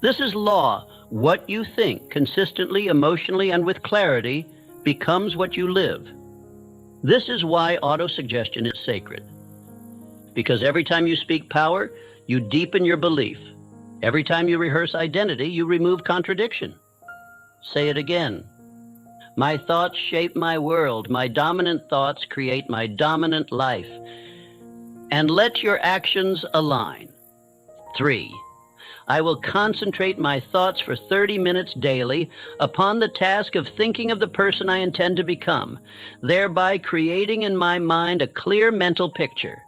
This is law. What you think consistently, emotionally, and with clarity becomes what you live. This is why autosuggestion is sacred. Because every time you speak power, you deepen your belief. Every time you rehearse identity, you remove contradiction. Say it again. My thoughts shape my world. My dominant thoughts create my dominant life. And let your actions align. 3. I will concentrate my thoughts for 30 minutes daily upon the task of thinking of the person I intend to become, thereby creating in my mind a clear mental picture.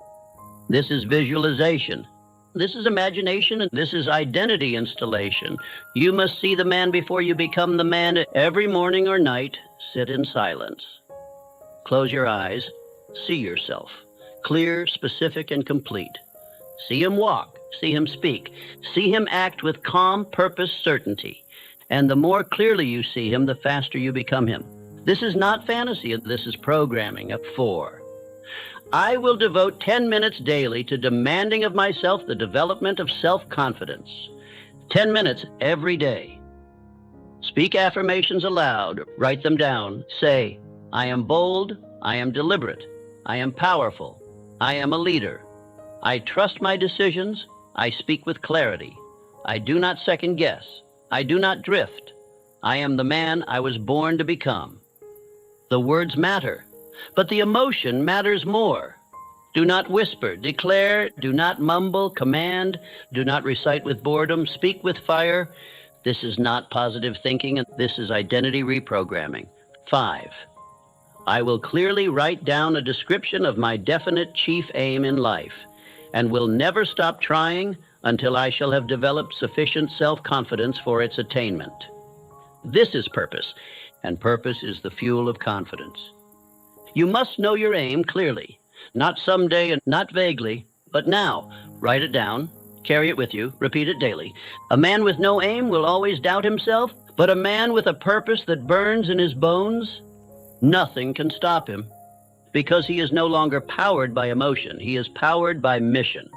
This is visualization. This is imagination, and this is identity installation. You must see the man before you become the man. Every morning or night, sit in silence. Close your eyes. See yourself. Clear, specific, and complete. See him walk. See him speak. See him act with calm, purpose, certainty. And the more clearly you see him, the faster you become him. This is not fantasy. This is programming. 4. I will devote 10 minutes daily to demanding of myself the development of self-confidence. 10 minutes every day. Speak affirmations aloud. Write them down. Say, I am bold. I am deliberate. I am powerful. I am a leader. I trust my decisions. I speak with clarity. I do not second guess. I do not drift. I am the man I was born to become. The words matter, but the emotion matters more. Do not whisper, declare, do not mumble, command, do not recite with boredom, speak with fire. This is not positive thinking, and this is identity reprogramming. 5. I will clearly write down a description of my definite chief aim in life, and will never stop trying until I shall have developed sufficient self-confidence for its attainment. This is purpose, and purpose is the fuel of confidence. You must know your aim clearly, not someday and not vaguely, but now. Write it down, carry it with you, repeat it daily. A man with no aim will always doubt himself, but a man with a purpose that burns in his bones, nothing can stop him. Because he is no longer powered by emotion. He is powered by mission.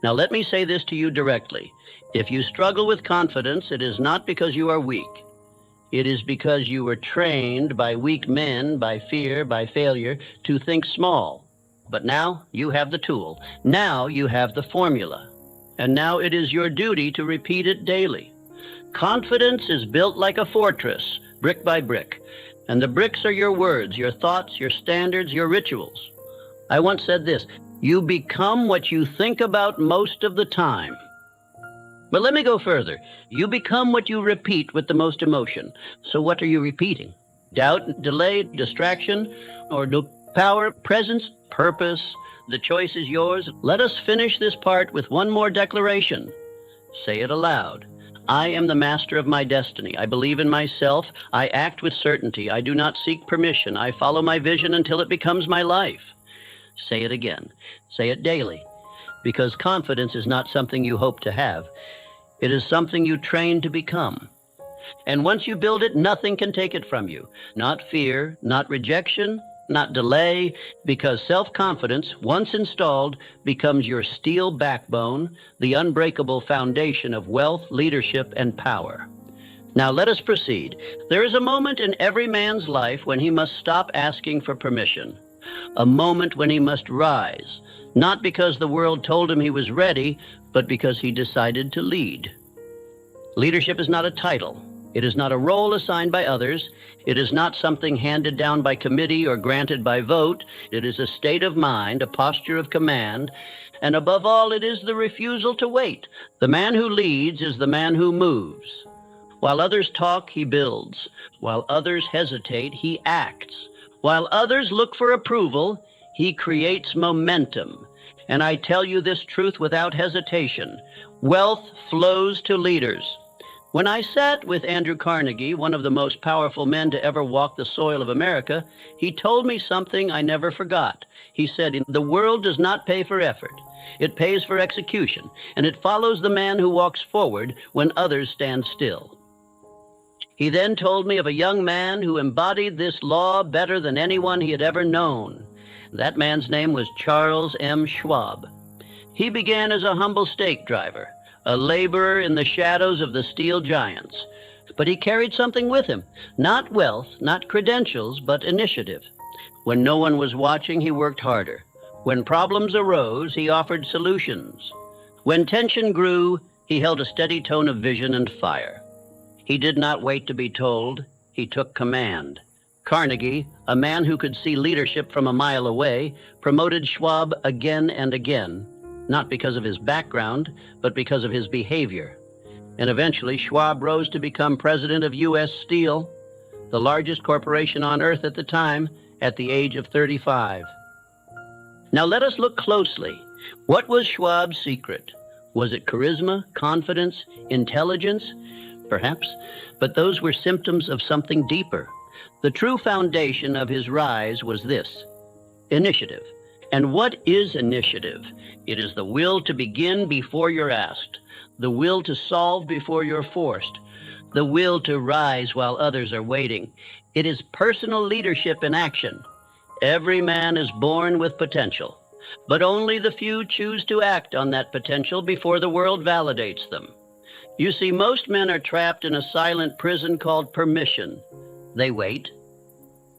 Now let me say this to you directly. If you struggle with confidence, it is not because you are weak. It is because you were trained by weak men, by fear, by failure, to think small. But now you have the tool. Now you have the formula. And now it is your duty to repeat it daily. Confidence is built like a fortress, brick by brick. And the bricks are your words, your thoughts, your standards, your rituals. I once said this, you become what you think about most of the time. But let me go further. You become what you repeat with the most emotion. So what are you repeating? Doubt, delay, distraction, or no power, presence, purpose? The choice is yours. Let us finish this part with one more declaration. Say it aloud. I am the master of my destiny. I believe in myself. I act with certainty. I do not seek permission. I follow my vision until it becomes my life. Say it again. Say it daily. Because confidence is not something you hope to have. It is something you train to become. And once you build it, nothing can take it from you. Not fear, not rejection, not delay, because self-confidence, once installed, becomes your steel backbone, the unbreakable foundation of wealth, leadership, and power. Now let us proceed. There is a moment in every man's life when he must stop asking for permission. A moment when he must rise, not because the world told him he was ready, but because he decided to lead. Leadership is not a title. It is not a role assigned by others. It is not something handed down by committee or granted by vote. It is a state of mind, a posture of command, and above all, it is the refusal to wait. The man who leads is the man who moves. While others talk, he builds. While others hesitate, he acts. While others look for approval, he creates momentum. And I tell you this truth without hesitation. Wealth flows to leaders. When I sat with Andrew Carnegie, one of the most powerful men to ever walk the soil of America, he told me something I never forgot. He said, the world does not pay for effort. It pays for execution, and it follows the man who walks forward when others stand still. He then told me of a young man who embodied this law better than anyone he had ever known. That man's name was Charles M. Schwab. He began as a humble stake driver, a laborer in the shadows of the steel giants. But he carried something with him, not wealth, not credentials, but initiative. When no one was watching, he worked harder. When problems arose, he offered solutions. When tension grew, he held a steady tone of vision and fire. He did not wait to be told. He took command. Carnegie, a man who could see leadership from a mile away, promoted Schwab again and again, not because of his background, but because of his behavior. And eventually, Schwab rose to become president of U.S. Steel, the largest corporation on earth at the time, at the age of 35. Now let us look closely. What was Schwab's secret? Was it charisma, confidence, intelligence? Perhaps, but those were symptoms of something deeper. The true foundation of his rise was this: initiative. And what is initiative? It is the will to begin before you're asked, the will to solve before you're forced, the will to rise while others are waiting. It is personal leadership in action. Every man is born with potential, but only the few choose to act on that potential before the world validates them. You see, most men are trapped in a silent prison called permission. They wait.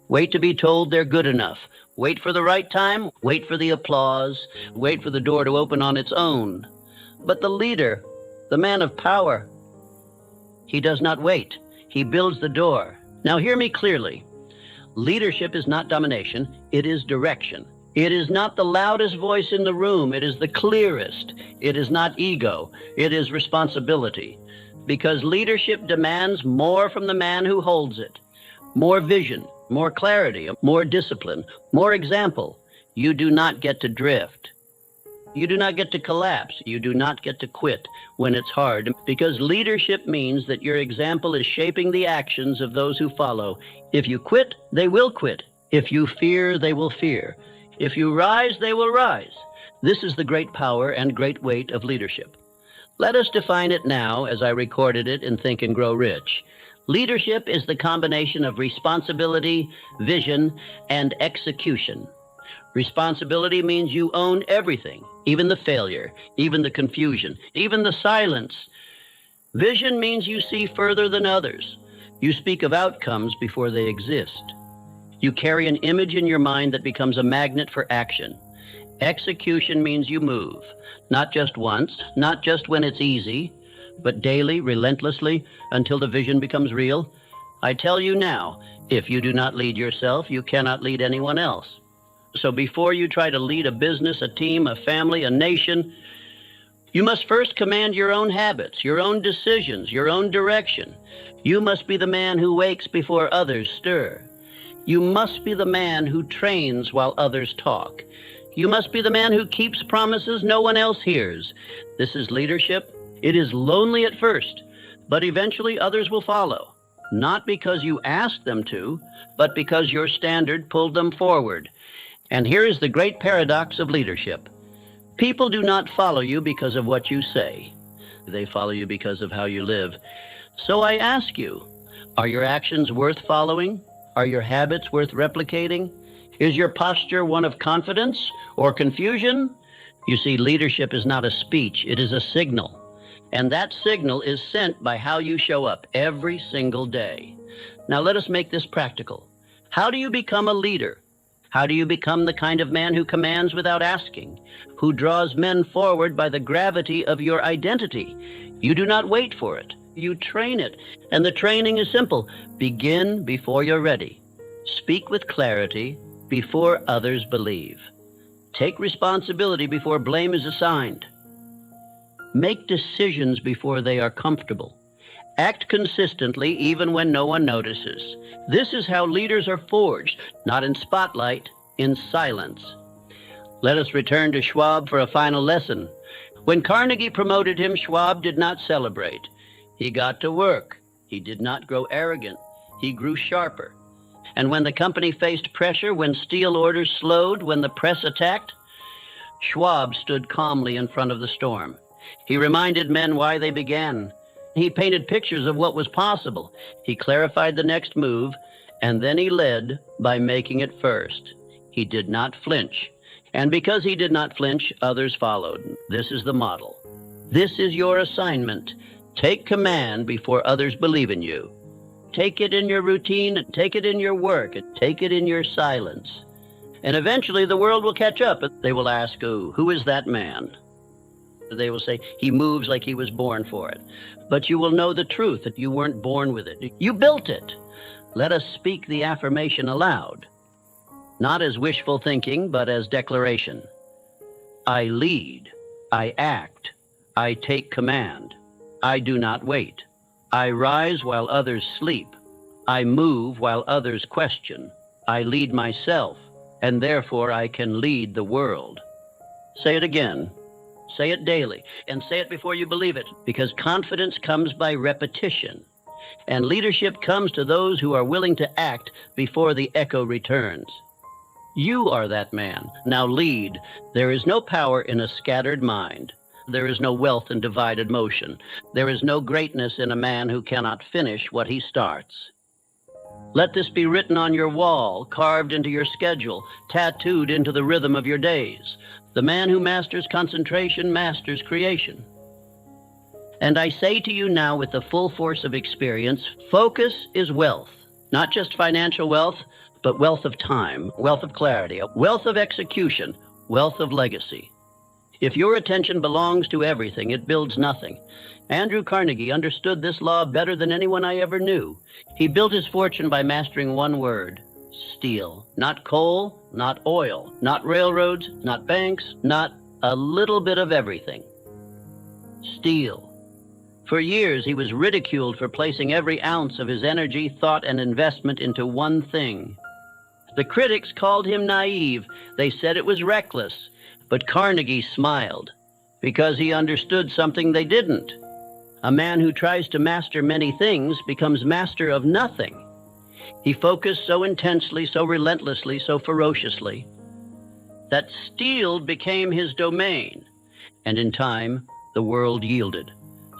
Wait to be told they're good enough. Wait for the right time, wait for the applause, wait for the door to open on its own. But the leader, the man of power, he does not wait. He builds the door. Now hear me clearly. Leadership is not domination, it is direction. It is not the loudest voice in the room, it is the clearest. It is not ego, it is responsibility. Because leadership demands more from the man who holds it. More vision, more clarity, more discipline, more example. You do not get to drift. You do not get to collapse. You do not get to quit when it's hard, because leadership means that your example is shaping the actions of those who follow. If you quit, they will quit. If you fear, they will fear. If you rise, they will rise. This is the great power and great weight of leadership. Let us define it now as I recorded it in Think and Grow Rich. Leadership is the combination of responsibility, vision, and execution. Responsibility means you own everything, even the failure, even the confusion, even the silence. Vision means you see further than others. You speak of outcomes before they exist. You carry an image in your mind that becomes a magnet for action. Execution means you move, not just once, not just when it's easy, but daily, relentlessly, until the vision becomes real. I tell you now, if you do not lead yourself, you cannot lead anyone else. So before you try to lead a business, a team, a family, a nation, you must first command your own habits, your own decisions, your own direction. You must be the man who wakes before others stir. You must be the man who trains while others talk. You must be the man who keeps promises no one else hears. This is leadership. It is lonely at first, but eventually others will follow. Not because you asked them to, but because your standard pulled them forward. And here is the great paradox of leadership. People do not follow you because of what you say. They follow you because of how you live. So I ask you, are your actions worth following? Are your habits worth replicating? Is your posture one of confidence or confusion? You see, leadership is not a speech, it is a signal. And that signal is sent by how you show up every single day. Now let us make this practical. How do you become a leader? How do you become the kind of man who commands without asking, who draws men forward by the gravity of your identity? You do not wait for it. You train it. And the training is simple. Begin before you're ready. Speak with clarity before others believe. Take responsibility before blame is assigned. Make decisions before they are comfortable. Act consistently even when no one notices. This is how leaders are forged, not in spotlight, in silence. Let us return to Schwab for a final lesson. When Carnegie promoted him, Schwab did not celebrate. He got to work. He did not grow arrogant. He grew sharper. And when the company faced pressure, when steel orders slowed, when the press attacked, Schwab stood calmly in front of the storm. He reminded men why they began. He painted pictures of what was possible. He clarified the next move, and then he led by making it first. He did not flinch. And because he did not flinch, others followed. This is the model. This is your assignment. Take command before others believe in you. Take it in your routine, take it in your work, take it in your silence. And eventually the world will catch up. They will ask, oh, who is that man? They will say, he moves like he was born for it. But you will know the truth, that you weren't born with it. You built it. Let us speak the affirmation aloud, not as wishful thinking, but as declaration. I lead, I act, I take command. I do not wait. I rise while others sleep. I move while others question. I lead myself, and therefore I can lead the world. Say it again. Say it daily, and say it before you believe it, because confidence comes by repetition, and leadership comes to those who are willing to act before the echo returns. You are that man. Now lead. There is no power in a scattered mind. There is no wealth in divided motion. There is no greatness in a man who cannot finish what he starts. Let this be written on your wall, carved into your schedule, tattooed into the rhythm of your days. The man who masters concentration masters creation. And I say to you now with the full force of experience, focus is wealth, not just financial wealth, but wealth of time, wealth of clarity, wealth of execution, wealth of legacy. If your attention belongs to everything, it builds nothing. Andrew Carnegie understood this law better than anyone I ever knew. He built his fortune by mastering one word: steel. Not coal, not oil, not railroads, not banks, not a little bit of everything. Steel. For years, he was ridiculed for placing every ounce of his energy, thought, and investment into one thing. The critics called him naive. They said it was reckless. But Carnegie smiled because he understood something they didn't. A man who tries to master many things becomes master of nothing. He focused so intensely, so relentlessly, so ferociously, that steel became his domain. And in time, the world yielded.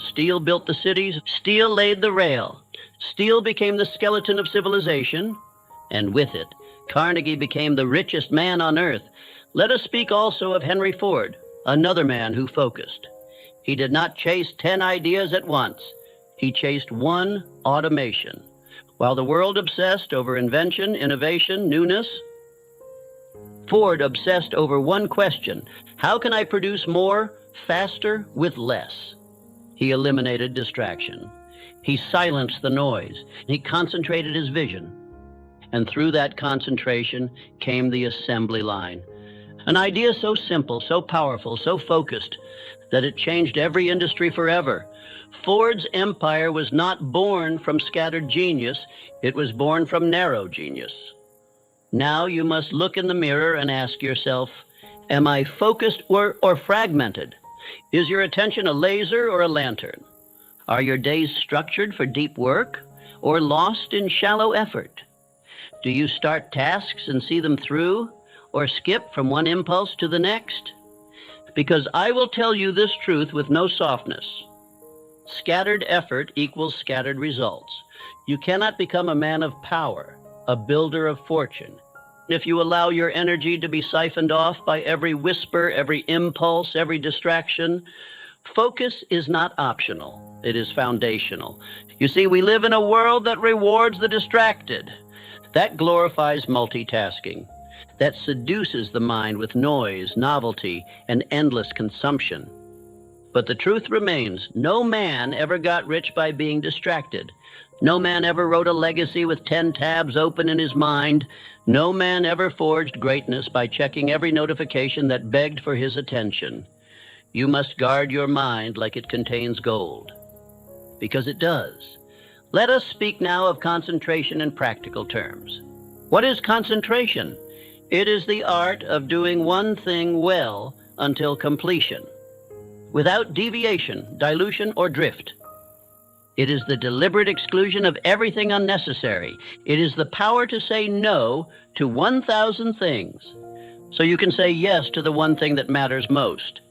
Steel built the cities, steel laid the rail. Steel became the skeleton of civilization, and with it, Carnegie became the richest man on earth. Let us speak also of Henry Ford, another man who focused. He did not chase 10 ideas at once. He chased one: automation. While the world obsessed over invention, innovation, newness, Ford obsessed over one question: how can I produce more, faster, with less? He eliminated distraction. He silenced the noise. He concentrated his vision. And through that concentration came the assembly line. An idea so simple, so powerful, so focused, that it changed every industry forever. Ford's empire was not born from scattered genius. It was born from narrow genius. Now you must look in the mirror and ask yourself, am I focused or fragmented? Is your attention a laser or a lantern? Are your days structured for deep work or lost in shallow effort? Do you start tasks and see them through, or skip from one impulse to the next? Because I will tell you this truth with no softness. Scattered effort equals scattered results. You cannot become a man of power, a builder of fortune, if you allow your energy to be siphoned off by every whisper, every impulse, every distraction. Focus is not optional. It is foundational. You see, we live in a world that rewards the distracted. That glorifies multitasking. That seduces the mind with noise, novelty, and endless consumption. But the truth remains, no man ever got rich by being distracted. No man ever wrote a legacy with 10 tabs open in his mind. No man ever forged greatness by checking every notification that begged for his attention. You must guard your mind like it contains gold, because it does. Let us speak now of concentration in practical terms. What is concentration? It is the art of doing one thing well until completion, without deviation, dilution, or drift. It is the deliberate exclusion of everything unnecessary. It is the power to say no to 1,000 things, so you can say yes to the one thing that matters most.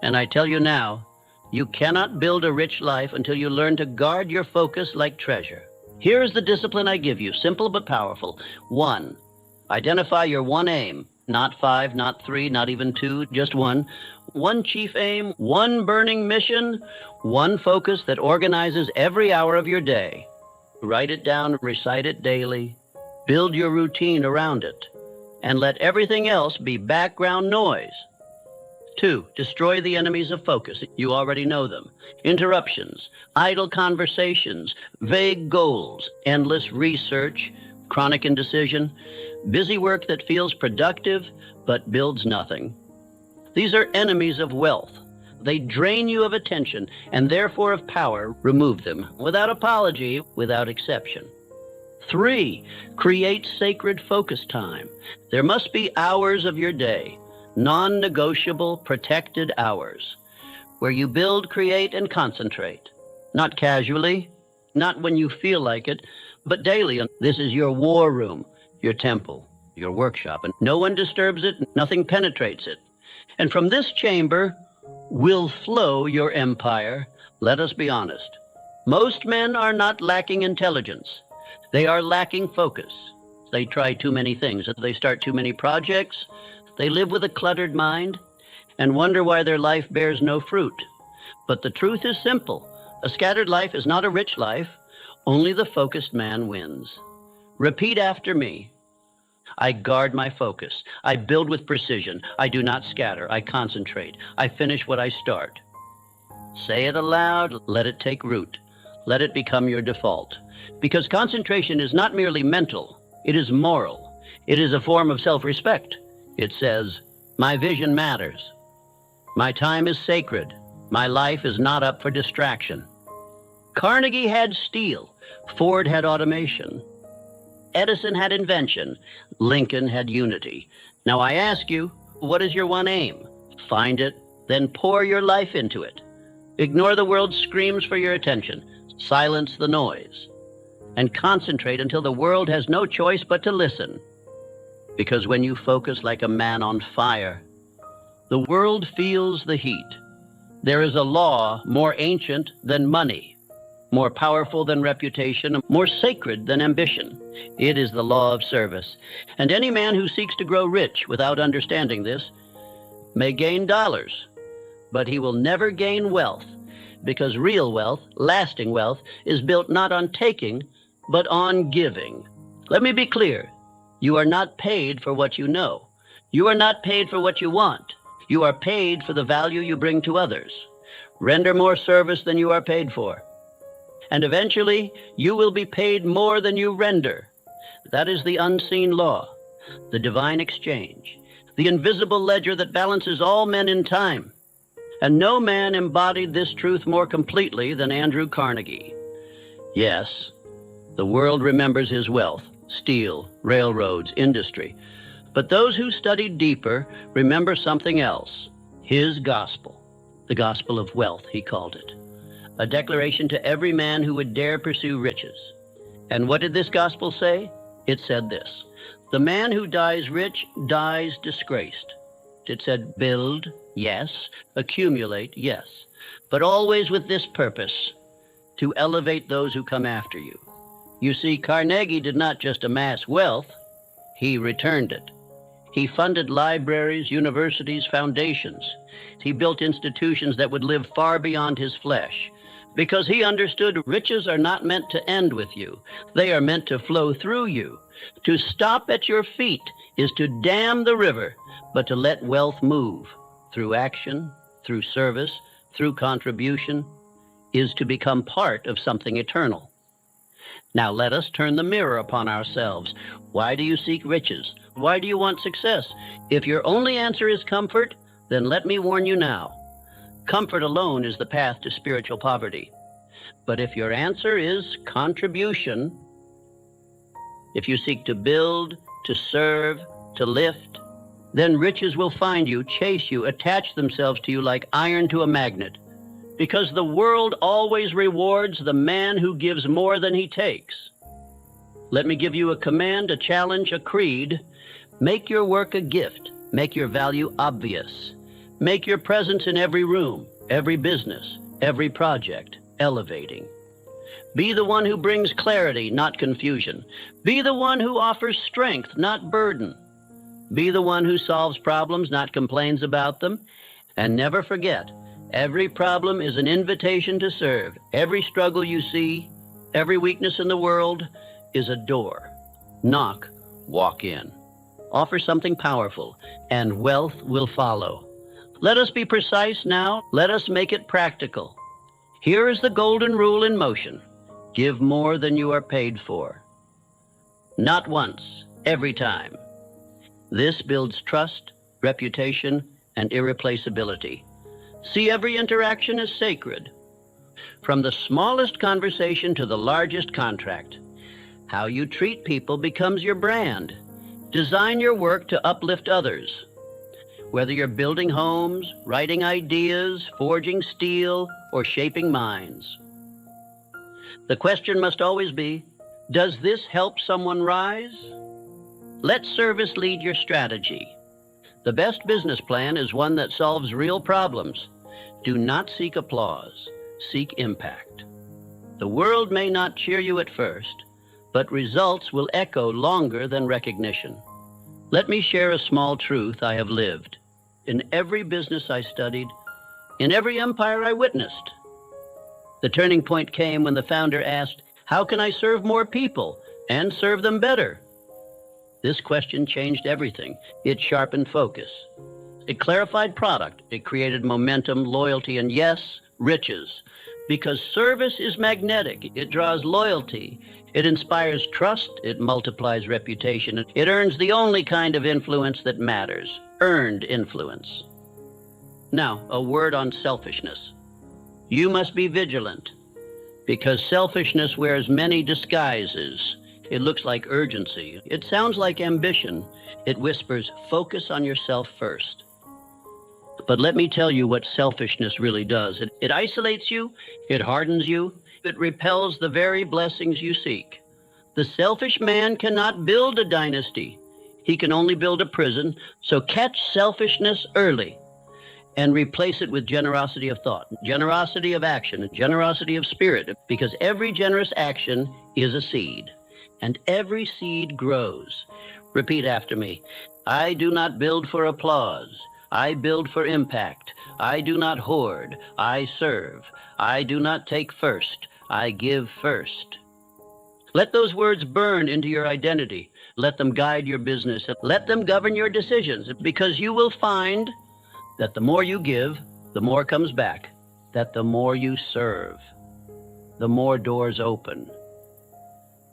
And I tell you now, you cannot build a rich life until you learn to guard your focus like treasure. Here is the discipline I give you, simple but powerful. 1, identify your one aim, not 5, not 3, not even 2, just one. One chief aim, one burning mission, one focus that organizes every hour of your day. Write it down, recite it daily, build your routine around it, and let everything else be background noise. 2, destroy the enemies of focus. You already know them. Interruptions, idle conversations, vague goals, endless research, chronic indecision, busy work that feels productive but builds nothing. These are enemies of wealth. They drain you of attention and therefore of power. Remove them without apology, without exception. 3, create sacred focus time. There must be hours of your day, non-negotiable, protected hours, where you build, create, and concentrate. Not casually, not when you feel like it, but daily. This is your war room, your temple, your workshop, and no one disturbs it, nothing penetrates it. And from this chamber will flow your empire. Let us be honest. Most men are not lacking intelligence. They are lacking focus. They try too many things. They start too many projects. They live with a cluttered mind and wonder why their life bears no fruit. But the truth is simple. A scattered life is not a rich life. Only the focused man wins. Repeat after me. I guard my focus. I build with precision. I do not scatter. I concentrate. I finish what I start. Say it aloud. Let it take root. Let it become your default. Because concentration is not merely mental. It is moral. It is a form of self-respect. It says, my vision matters. My time is sacred. My life is not up for distraction. Carnegie had steel. Ford had automation. Edison had invention. Lincoln had unity. Now I ask you, what is your one aim? Find it, then pour your life into it. Ignore the world's screams for your attention. Silence the noise. And concentrate until the world has no choice but to listen. Because when you focus like a man on fire, the world feels the heat. There is a law more ancient than money, more powerful than reputation, more sacred than ambition. It is the law of service. And any man who seeks to grow rich without understanding this may gain dollars, but he will never gain wealth, because real wealth, lasting wealth, is built not on taking, but on giving. Let me be clear. You are not paid for what you know. You are not paid for what you want. You are paid for the value you bring to others. Render more service than you are paid for. And eventually, you will be paid more than you render. That is the unseen law, the divine exchange, the invisible ledger that balances all men in time. And no man embodied this truth more completely than Andrew Carnegie. Yes, the world remembers his wealth, steel, railroads, industry. But those who studied deeper remember something else, his gospel, the gospel of wealth, he called it. a declaration to every man who would dare pursue riches. And what did this gospel say? It said this: the man who dies rich dies disgraced. It said build, yes, accumulate, yes, but always with this purpose, to elevate those who come after you. You see, Carnegie did not just amass wealth, he returned it. He funded libraries, universities, foundations. He built institutions that would live far beyond his flesh, because he understood riches are not meant to end with you. They are meant to flow through you. To stop at your feet is to dam the river, but to let wealth move through action, through service, through contribution, is to become part of something eternal. Now let us turn the mirror upon ourselves. Why do you seek riches? Why do you want success? If your only answer is comfort, then let me warn you now. Comfort alone is the path to spiritual poverty. But if your answer is contribution, if you seek to build, to serve, to lift, then riches will find you, chase you, attach themselves to you like iron to a magnet. Because the world always rewards the man who gives more than he takes. Let me give you a command, a challenge, a creed. Make your work a gift. Make your value obvious. Make your presence in every room, every business, every project elevating. Be the one who brings clarity, not confusion. Be the one who offers strength, not burden. Be the one who solves problems, not complains about them. And never forget, every problem is an invitation to serve. Every struggle you see, every weakness in the world is a door. Knock, walk in. Offer something powerful, and wealth will follow. Let us be precise now. Let us make it practical. Here is the golden rule in motion. Give more than you are paid for. Not once, every time. This builds trust, reputation, and irreplaceability. See every interaction as sacred. From the smallest conversation to the largest contract. How you treat people becomes your brand. Design your work to uplift others. Whether you're building homes, writing ideas, forging steel, or shaping minds. The question must always be, does this help someone rise? Let service lead your strategy. The best business plan is one that solves real problems. Do not seek applause, seek impact. The world may not cheer you at first, but results will echo longer than recognition. Let me share a small truth I have lived. In every business I studied, in every empire I witnessed. The turning point came when the founder asked, how can I serve more people and serve them better? This question changed everything. It sharpened focus. It clarified product. It created momentum, loyalty, and yes, riches. Because service is magnetic. It draws loyalty. It inspires trust. It multiplies reputation. It earns the only kind of influence that matters, earned influence. Now, a word on selfishness. You must be vigilant, because selfishness wears many disguises. It looks like urgency. It sounds like ambition. It whispers, focus on yourself first. But let me tell you what selfishness really does. It isolates you. It hardens you. It repels the very blessings you seek. The selfish man cannot build a dynasty. He can only build a prison. So catch selfishness early and replace it with generosity of thought, generosity of action, generosity of spirit, because every generous action is a seed, and every seed grows. Repeat after me. I do not build for applause. I build for impact. I do not hoard. I serve. I do not take first. I give first. Let those words burn into your identity. Let them guide your business. Let them govern your decisions, because you will find that the more you give, the more comes back. That the more you serve, the more doors open.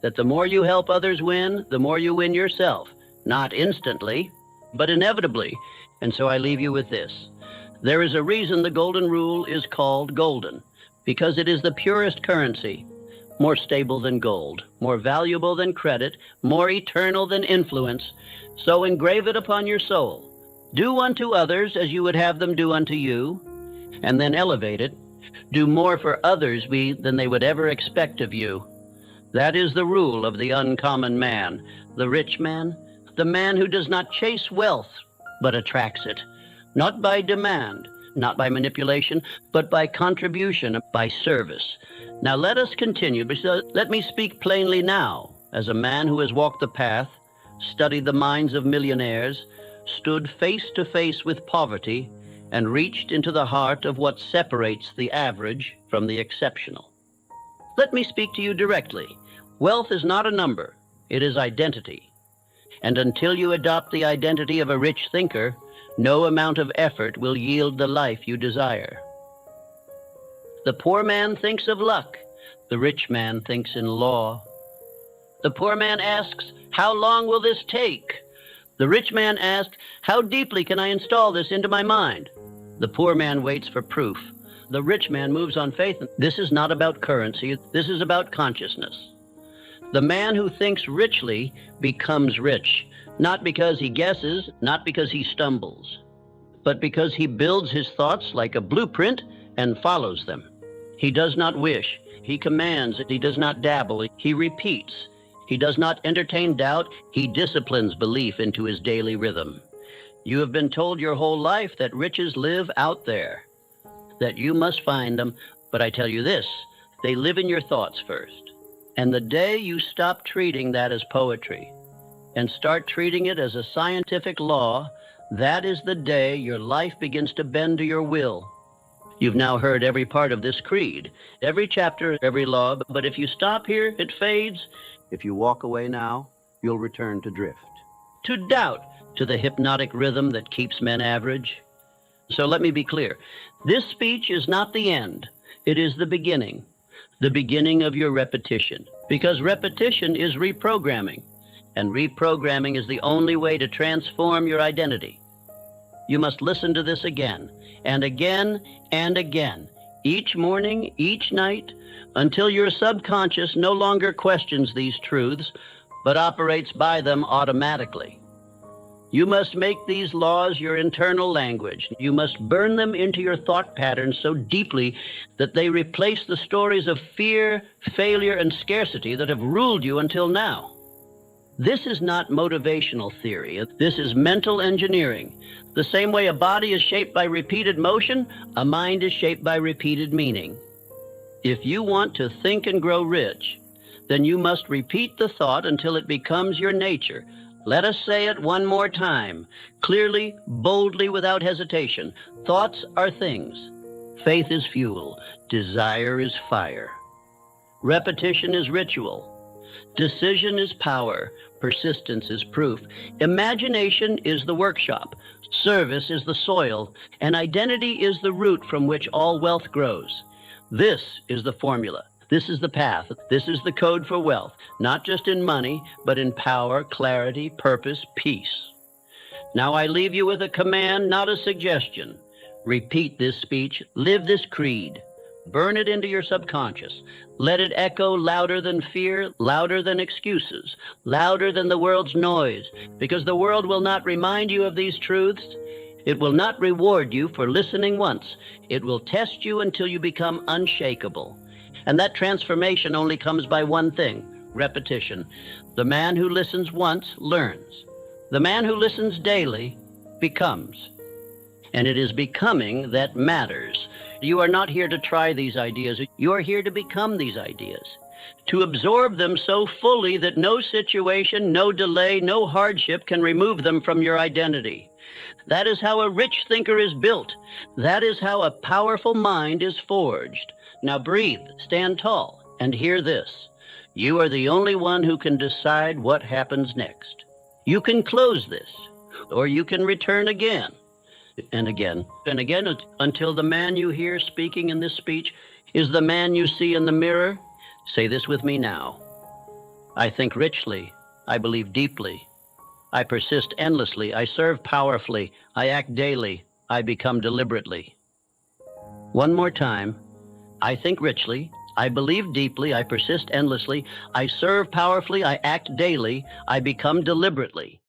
That the more you help others win, the more you win yourself. Not instantly, but inevitably. And so I leave you with this. There is a reason the golden rule is called golden, because it is the purest currency, more stable than gold, more valuable than credit, more eternal than influence. So engrave it upon your soul. Do unto others as you would have them do unto you, and then elevate it. Do more for others than they would ever expect of you. That is the rule of the uncommon man, the rich man, the man who does not chase wealth, but attracts it, not by demand, not by manipulation, but by contribution, by service. Now let us continue, because let me speak plainly now, as a man who has walked the path, studied the minds of millionaires, stood face to face with poverty, and reached into the heart of what separates the average from the exceptional. Let me speak to you directly. Wealth is not a number, it is identity. And until you adopt the identity of a rich thinker, no amount of effort will yield the life you desire. The poor man thinks of luck, the rich man thinks in law. The poor man asks, how long will this take? The rich man asks, how deeply can I install this into my mind? The poor man waits for proof. The rich man moves on faith. This is not about currency, this is about consciousness. The man who thinks richly becomes rich, not because he guesses, not because he stumbles, but because he builds his thoughts like a blueprint and follows them. He does not wish, he commands, he does not dabble, he repeats. He does not entertain doubt, he disciplines belief into his daily rhythm. You have been told your whole life that riches live out there, that you must find them, but I tell you this, they live in your thoughts first. And the day you stop treating that as poetry and start treating it as a scientific law, that is the day your life begins to bend to your will. You've now heard every part of this creed, every chapter, every law, but if you stop here, it fades. If you walk away now, you'll return to drift, to doubt, to the hypnotic rhythm that keeps men average. So let me be clear. This speech is not the end. It is the beginning of your repetition, because repetition is reprogramming, and reprogramming is the only way to transform your identity. You must listen to this again, and again, and again, each morning, each night, until your subconscious no longer questions these truths, but operates by them automatically. You must make these laws your internal language. You must burn them into your thought patterns so deeply that they replace the stories of fear, failure, and scarcity that have ruled you until now. This is not motivational theory. This is mental engineering. The same way a body is shaped by repeated motion, a mind is shaped by repeated meaning. If you want to think and grow rich, then you must repeat the thought until it becomes your nature. Let us say it one more time, clearly, boldly, without hesitation. Thoughts are things. Faith is fuel. Desire is fire. Repetition is ritual. Decision is power. Persistence is proof. Imagination is the workshop. Service is the soil. And identity is the root from which all wealth grows. This is the formula. This is the path. This is the code for wealth, not just in money, but in power, clarity, purpose, peace. Now I leave you with a command, not a suggestion. Repeat this speech, live this creed, burn it into your subconscious. Let it echo louder than fear, louder than excuses, louder than the world's noise, because the world will not remind you of these truths. It will not reward you for listening once. It will test you until you become unshakable. And that transformation only comes by one thing, repetition. The man who listens once learns. The man who listens daily becomes. And it is becoming that matters. You are not here to try these ideas. You are here to become these ideas, to absorb them so fully that no situation, no delay, no hardship can remove them from your identity. That is how a rich thinker is built. That is how a powerful mind is forged. Now breathe, stand tall, and hear this. You are the only one who can decide what happens next. You can close this, or you can return again, and again, and again, until the man you hear speaking in this speech is the man you see in the mirror. Say this with me now. I think richly, I believe deeply, I persist endlessly, I serve powerfully, I act daily, I become deliberately. One more time. I think richly, I believe deeply, I persist endlessly, I serve powerfully, I act daily, I become deliberately.